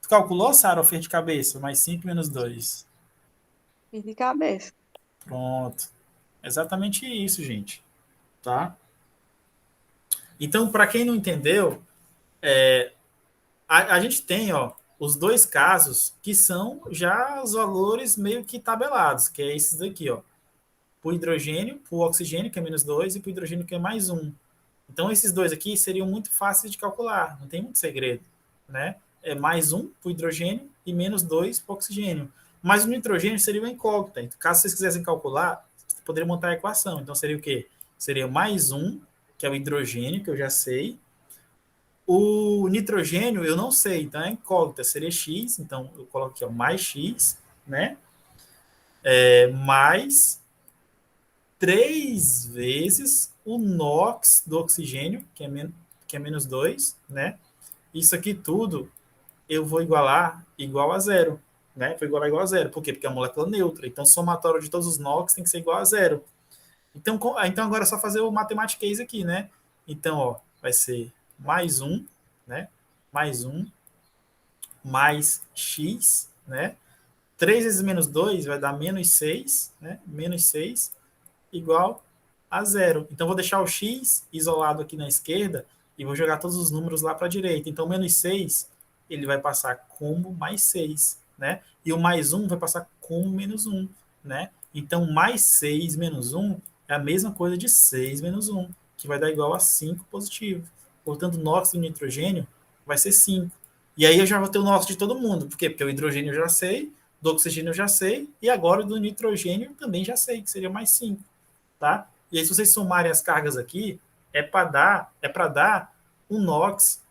Tu calculou, Sara, ou fez de cabeça? Mais 5 menos 2. Fiz de cabeça. Pronto. Exatamente isso, gente. Tá? Então, para quem não entendeu, a gente tem, ó, os dois casos que são já os valores meio que tabelados, que é esses daqui, ó. Para o hidrogênio, para o oxigênio, que é menos 2, e para o hidrogênio, que é mais um. Então, esses dois aqui seriam muito fáceis de calcular, não tem muito segredo, né? É mais um para o hidrogênio e menos 2 para o oxigênio. Mas o nitrogênio seria uma incógnita. Então, caso vocês quisessem calcular, você poderia montar a equação. Então, seria o quê? Seria mais um, que é o hidrogênio, que eu já sei. O nitrogênio, eu não sei, então é incógnita, seria x, então eu coloco aqui, ó, mais x, né? Mais 3 vezes o NOx do oxigênio, que é menos 2, né? Isso aqui tudo eu vou igual a zero, né? Vou igual a zero. Por quê? Porque é uma molécula neutra. Então, o somatório de todos os NOx tem que ser igual a zero. Então agora é só fazer o mathematics aqui, né? Então, ó, vai ser mais um, né? Mais um, mais x, né? 3 vezes menos 2 vai dar menos 6, né? Menos 6 igual a zero. Então, vou deixar o x isolado aqui na esquerda e vou jogar todos os números lá para a direita. Então, menos 6, ele vai passar como mais 6, né? E o mais um vai passar como menos um, né? Então, mais 6 menos um é a mesma coisa de 6 menos um, que vai dar igual a 5 positivo. Portanto, o NOx do nitrogênio vai ser 5. E aí eu já vou ter o NOx de todo mundo. Por quê? Porque o hidrogênio eu já sei, do oxigênio eu já sei, e agora do nitrogênio também já sei, que seria mais 5. Tá? E aí, se vocês somarem as cargas aqui, é para dar um NOx,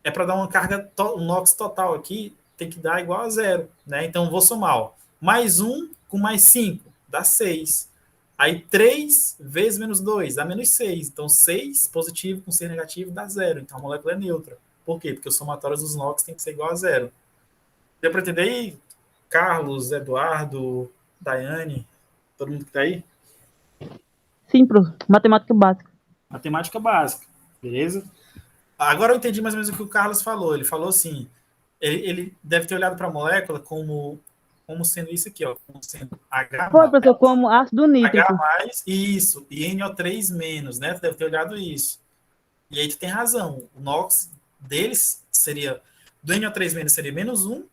é para dar uma carga, um NOx total aqui, tem que dar igual a zero, né? Então, vou somar, ó, mais um com mais 5, dá 6. Aí, 3 vezes menos 2, dá menos 6. Então, 6 positivo com 6 negativo dá zero. Então, a molécula é neutra. Por quê? Porque o somatório dos NOx tem que ser igual a zero. Deu para entender aí? Carlos, Eduardo, Daiane, todo mundo que está aí? Sim, professor. Matemática básica. Matemática básica, beleza? Agora eu entendi mais ou menos o que o Carlos falou. Ele falou assim, ele deve ter olhado para a molécula como sendo isso aqui, ó, como sendo H+, Foi, professor, como ácido nítrico. H+, isso, e NO3 menos, né? Tu deve ter olhado isso. E aí tu tem razão. O NOx deles seria, do NO3 menos seria menos um,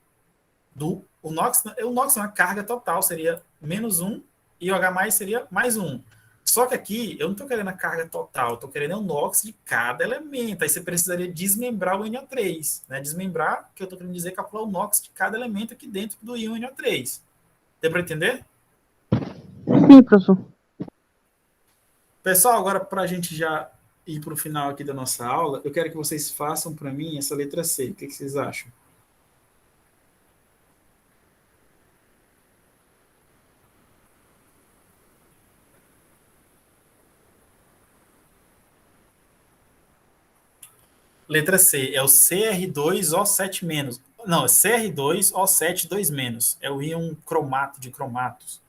o NOx na carga total seria menos um, e o H+, seria mais um. Só que aqui, eu não estou querendo a carga total, estou querendo o NOx de cada elemento. Aí você precisaria desmembrar o NO3. Né? Desmembrar, que eu estou querendo dizer, calcular o NOx de cada elemento aqui dentro do íon NO3. Deu para entender? Sim, professor. Pessoal, agora para a gente já ir para o final aqui da nossa aula, eu quero que vocês façam para mim essa letra C. O que vocês acham? Letra C é o CR2O7-. Não, é CR2O7-2-. É o íon cromato de cromatos.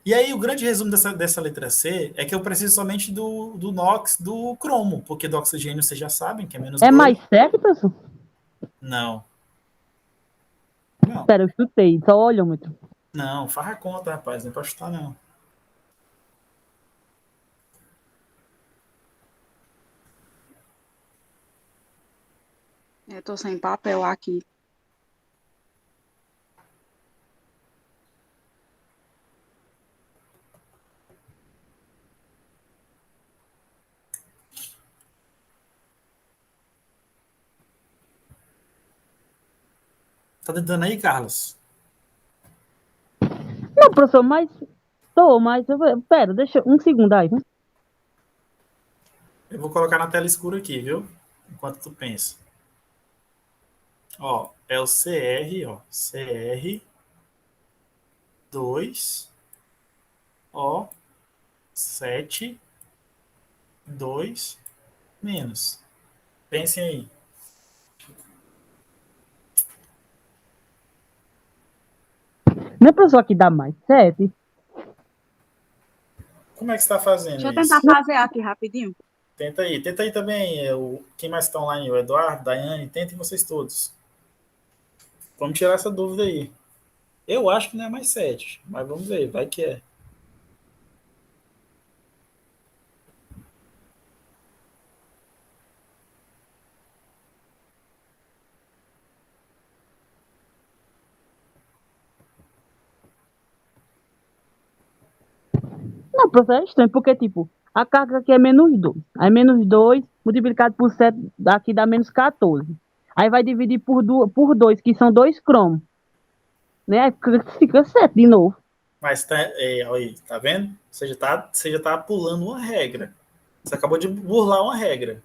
E aí, o grande resumo dessa letra C é que eu preciso somente do NOx do cromo, porque do oxigênio vocês já sabem que é menos 2. É mais 7, professor? Não. Não, Pera, eu chutei. Só o olhômetro. não, farra conta, rapaz. Não é pra chutar, não. Eu tô sem papel aqui. Tá tentando aí, Carlos? Não, professor, mas... Pera, deixa um segundo aí. Né? Eu vou colocar na tela escura aqui, viu? Enquanto tu pensa. Ó, é o CR, ó. CR 2, O, 7, 2, menos. Pensem aí. Não é professor que dá mais 7? Como é que você está fazendo Deixa eu tentar isso? fazer aqui rapidinho. Tenta aí também. Quem mais está online? O Eduardo, Daiane, tentem vocês todos. Vamos tirar essa dúvida aí. Eu acho que não é mais 7, mas vamos ver, vai que é. Não, professor, é estranho, porque, tipo, a carga aqui é -2. Aí -2 multiplicado por 7 aqui dá -14. Aí vai dividir por 2, que são 2 cromos. Né? Aí fica 7 de novo. Mas tá, aí, tá vendo? Você já tá pulando uma regra. Você acabou de burlar uma regra.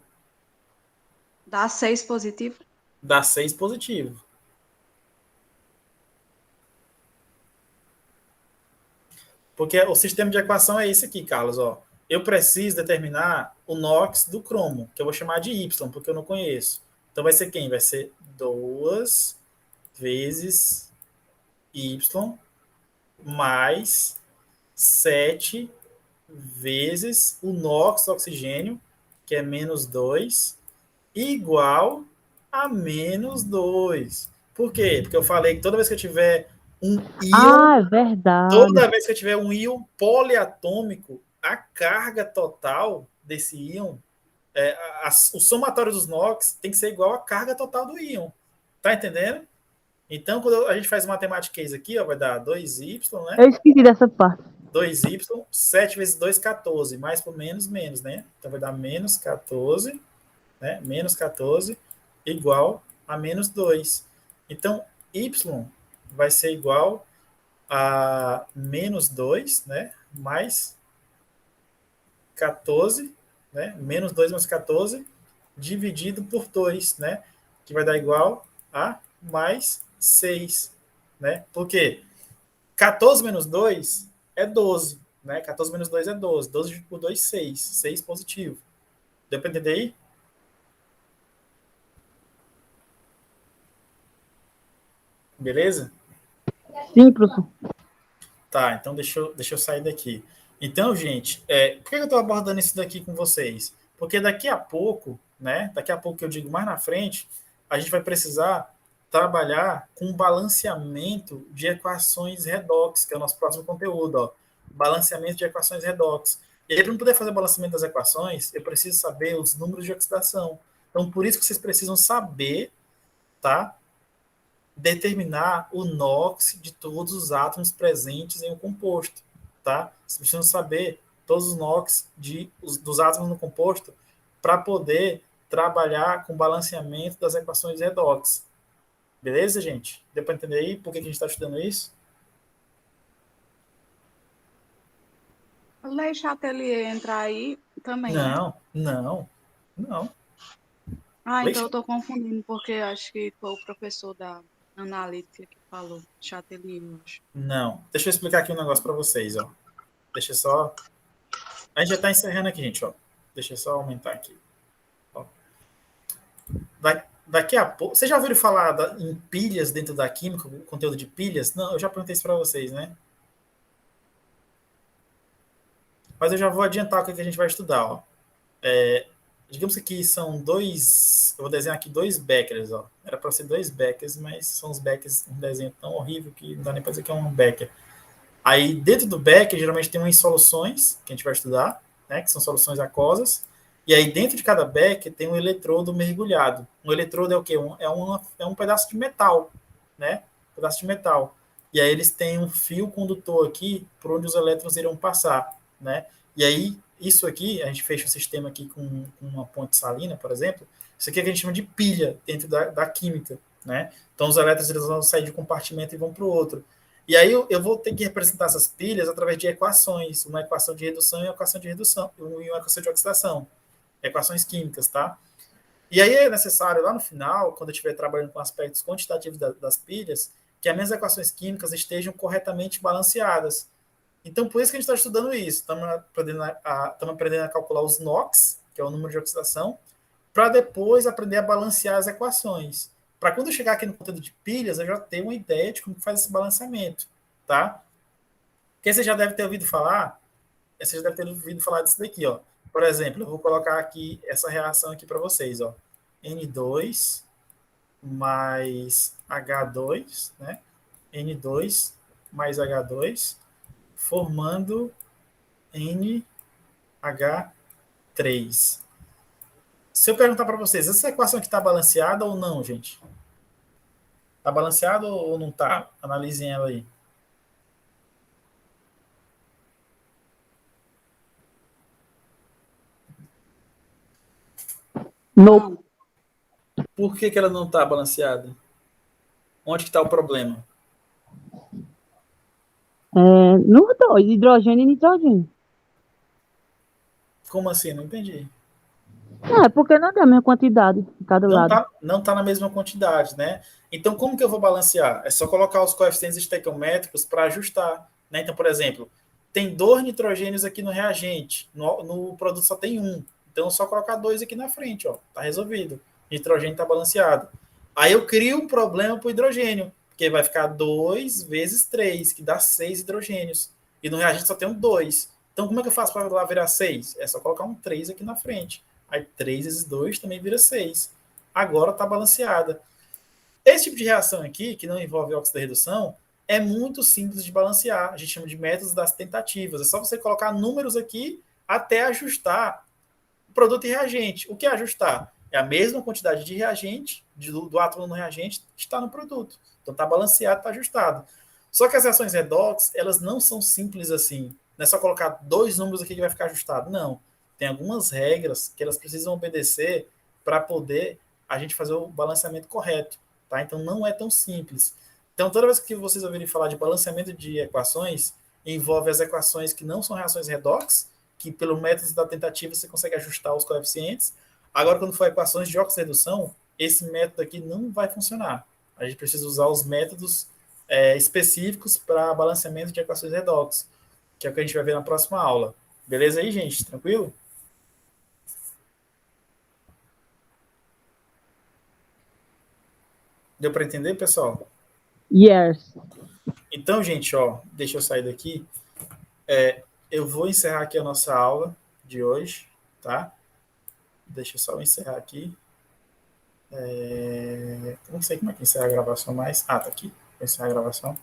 Dá 6 positivo. Dá 6 positivo. Porque o sistema de equação é esse aqui, Carlos. Ó. Eu preciso determinar o NOx do cromo, que eu vou chamar de Y, porque eu não conheço. Então vai ser quem? Vai ser 2 vezes Y mais 7 vezes o NOx do oxigênio, que é -2, igual a -2. Por quê? Porque eu falei que toda vez que eu tiver um íon, Ah, é verdade. toda vez que eu tiver um íon poliatômico, a carga total desse íon, o somatório dos NOx tem que ser igual à carga total do íon. Tá entendendo? Então, quando a gente faz matemática aqui, ó, vai dar 2y, né? Eu esqueci dessa parte. 2y, 7 vezes 2, 14. Mais por menos, menos, né? Então vai dar menos 14, né? Menos 14 igual a menos 2. Então, y vai ser igual a menos 2, né? Mais 14, né? Menos 2 mais 14, dividido por 2, né? Que vai dar igual a mais 6, né? Por quê? 14 menos 2 é 12, né? 14 menos 2 é 12. 12 dividido por 2, 6. 6 positivo. Deu para entender aí? Beleza? Sim, professor. Tá, então deixa eu sair daqui. Então, gente, por que eu estou abordando isso daqui com vocês? Porque daqui a pouco, né? Daqui a pouco que eu digo mais na frente, a gente vai precisar trabalhar com balanceamento de equações redox, que é o nosso próximo conteúdo, ó. Balanceamento de equações redox. E aí, para eu poder fazer o balanceamento das equações, eu preciso saber os números de oxidação. Então, por isso que vocês precisam saber, tá? Determinar o NOx de todos os átomos presentes em um composto, tá? Vocês precisam saber todos os NOx dos átomos no composto para poder trabalhar com balanceamento das equações redox. Beleza, gente? Deu para entender aí por que a gente está estudando isso? Deixa a ateliê entrar aí também, né? Não, não, não. Ah, então Deixa, eu tô confundindo, porque acho que foi o professor da analítica que falou. Chatelier, eu acho. não. Deixa eu explicar aqui um negócio para vocês, ó. Deixa só. A gente já está encerrando aqui, gente, ó. Deixa eu só aumentar aqui. Ó. Daqui a pouco. Vocês já ouviram falar em pilhas dentro da química, o conteúdo de pilhas? Não, eu já perguntei isso para vocês, né? Mas eu já vou adiantar o que a gente vai estudar, ó. Digamos que aqui são dois. Eu vou desenhar aqui dois Beckers, ó. Era para ser dois Beckers, mas são os Beckers, um desenho tão horrível que não dá nem para dizer que é um Becker. Aí, dentro do Becker, geralmente tem umas soluções que a gente vai estudar, né? Que são soluções aquosas. E aí, dentro de cada Becker, tem um eletrodo mergulhado. Um eletrodo é o quê? É um pedaço de metal, né? Um pedaço de metal. E aí, eles têm um fio condutor aqui por onde os elétrons irão passar, né? E aí, isso aqui, a gente fecha o sistema aqui com uma ponte salina, por exemplo. Isso aqui é o que a gente chama de pilha dentro da química, né? Então, os elétrons eles vão sair de um compartimento e vão para o outro. E aí eu vou ter que representar essas pilhas através de equações, uma equação de redução e uma equação de redução, e uma equação de oxidação, equações químicas, tá? E aí é necessário lá no final, quando eu estiver trabalhando com aspectos quantitativos das pilhas, que as minhas equações químicas estejam corretamente balanceadas. Então, por isso que a gente está estudando isso. Estamos aprendendo a calcular os NOx, que é o número de oxidação, para depois aprender a balancear as equações. Para quando eu chegar aqui no conteúdo de pilhas, eu já tenho uma ideia de como faz esse balanceamento, tá? Porque você já deve ter ouvido falar, disso daqui, ó. Por exemplo, eu vou colocar aqui essa reação aqui para vocês, ó. N2 mais H2, né? N2 mais H2, formando NH3. Se eu perguntar para vocês, essa equação aqui está balanceada ou não, gente? Está balanceada ou não está? Analisem ela aí. Não. Por que ela não está balanceada? Onde que está o problema? Nos dois, hidrogênio e nitrogênio. Como assim? Não entendi. Porque não é a mesma quantidade de cada lado. Não tá na mesma quantidade, né? Então, como que eu vou balancear? É só colocar os coeficientes estequiométricos para ajustar, né? Então, por exemplo, tem 2 nitrogênios aqui no reagente, no produto só tem um. Então, é só colocar 2 aqui na frente, ó, tá resolvido. O nitrogênio está balanceado. Aí eu crio um problema para o hidrogênio, porque vai ficar 2 vezes 3, que dá 6 hidrogênios. E no reagente só tem um 2. Então, como é que eu faço para lá virar 6? É só colocar um 3 aqui na frente. Aí 3 vezes 2 também vira 6. Agora está balanceada. Esse tipo de reação aqui, que não envolve óxido de redução, é muito simples de balancear. A gente chama de métodos das tentativas. É só você colocar números aqui até ajustar o produto e reagente. O que é ajustar? É a mesma quantidade de reagente, do átomo no reagente, que está no produto. Então está balanceado, está ajustado. Só que as reações redox, elas não são simples assim. Não é só colocar 2 números aqui que vai ficar ajustado. Não. Tem algumas regras que elas precisam obedecer para poder a gente fazer o balanceamento correto. Tá? Então não é tão simples. Então toda vez que vocês ouvirem falar de balanceamento de equações, envolve as equações que não são reações redox, que pelo método da tentativa você consegue ajustar os coeficientes. Agora, quando for equações de oxirredução, esse método aqui não vai funcionar. A gente precisa usar os métodos específicos para balanceamento de equações redox, que é o que a gente vai ver na próxima aula. Beleza aí, gente? Tranquilo? Deu para entender, pessoal? Yes. Então, gente, ó, deixa eu sair daqui. Eu vou encerrar aqui a nossa aula de hoje, tá? Deixa eu só encerrar aqui. Eu não sei como é que encerra a gravação mais. Tá aqui. Vou encerrar a gravação.